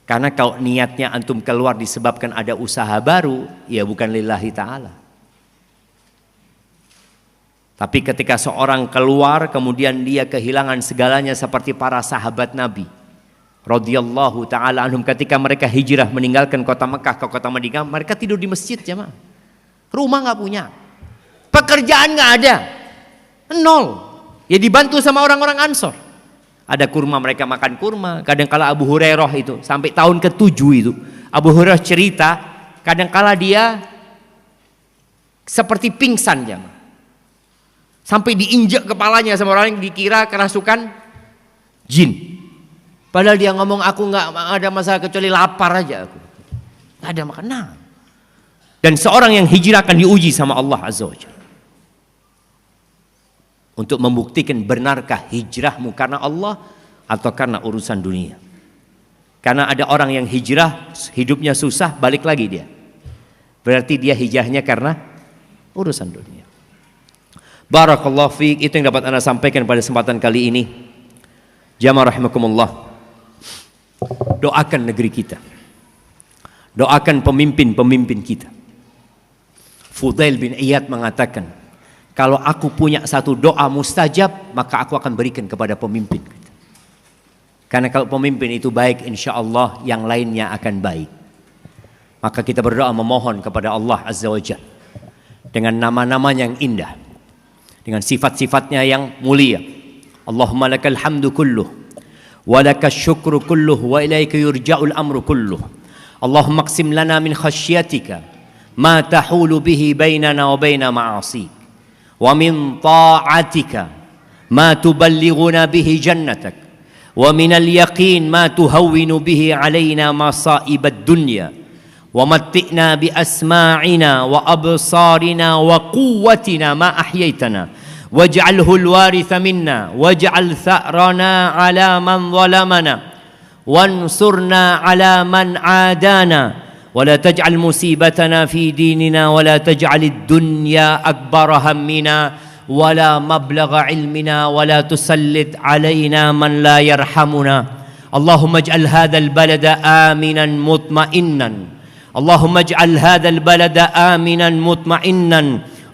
Karena kalau niatnya antum keluar disebabkan ada usaha baru, ya bukan lillahi ta'ala. Tapi ketika seorang keluar kemudian dia kehilangan segalanya seperti para sahabat Nabi radhiyallahu ta'ala anhum, ketika mereka hijrah meninggalkan kota Mekah ke kota Madinah, mereka tidur di masjid jemaah. Rumah nggak punya. Pekerjaan nggak ada, nol. Ya dibantu sama orang-orang Ansor. Ada kurma, mereka makan kurma. Kadangkala Abu Hurairah itu sampai tahun ke-7 itu, Abu Hurairah cerita, kadangkala dia seperti pingsan jemaah. Sampai diinjak kepalanya sama orang yang dikira kerasukan jin. Padahal dia ngomong, aku nggak ada masalah kecuali lapar aja aku. Nggak ada makanan. Dan seorang yang hijrah akan diuji sama Allah Azza wa Jalla. Untuk membuktikan benarkah hijrahmu karena Allah atau karena urusan dunia. Karena ada orang yang hijrah hidupnya susah, balik lagi dia. Berarti dia hijrahnya karena urusan dunia. Barakallahu fiik, itu yang dapat Anda sampaikan pada kesempatan kali ini. Jamaah rahimakumullah. Doakan negeri kita. Doakan pemimpin-pemimpin kita. Fudail bin Iyad mengatakan, kalau aku punya satu doa mustajab, maka aku akan berikan kepada pemimpin. Karena kalau pemimpin itu baik, insya Allah yang lainnya akan baik. Maka kita berdoa memohon kepada Allah Azza wa Jalla dengan nama-namanya yang indah, dengan sifat-sifatnya yang mulia. Allahumma lakal hamdu kulluh, wa lakas syukru kulluh, wa ilaika yurja'ul amru kulluh. Allahumma qsim lana min khasyatika ma tahulu bihi bainana wa baina ma'asik. Wa min ta'atika ma tuballighuna bihi jannatak, ومن اليقين ما تهون به علينا مصائب الدنيا ومتئنا بأسماعنا وأبصارنا وقوتنا ما أحييتنا واجعله الوارث منا واجعل ثأرنا على من ظلمنا وانصرنا على من عادانا ولا تجعل مصيبتنا في ديننا ولا تجعل الدنيا أكبر همنا ولا مبلغ علمنا ولا تسلط علينا من لا يرحمنا اللهم اجعل هذا البلد آمنا مطمئنا اللهم اجعل هذا البلد آمنا مطمئنا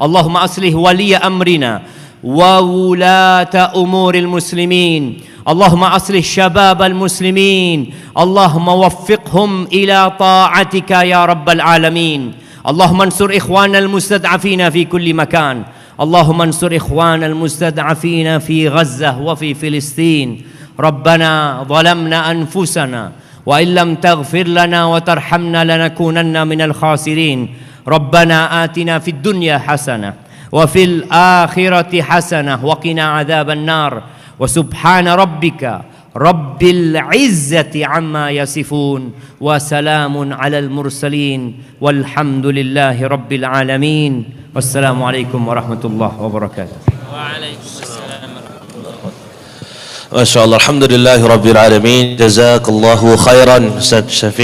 اللهم أصلح ولي أمرنا وولاة أمور المسلمين اللهم أصلح شباب المسلمين اللهم وفقهم إلى طاعتك يا رب العالمين اللهم انصر إخواننا المستضعفين في كل مكان اللهم انصر إخواننا المستضعفين في غزة وفي فلسطين ربنا ظلمنا أنفسنا وإن لم تغفر لنا وترحمنا لنكونن من الخاسرين ربنا آتنا في الدنيا حسنة وفي الآخرة حسنة وقنا عذاب النار وسبحان ربك رب العزة عما يصفون وسلام على المرسلين والحمد لله رب العالمين والسلام عليكم ورحمة الله وبركاته. وعليكم السلام ورحمة الله وبركاته. ما شاء الله الحمد لله رب العالمين. جزاك الله خيرا Ustaz Syafiq.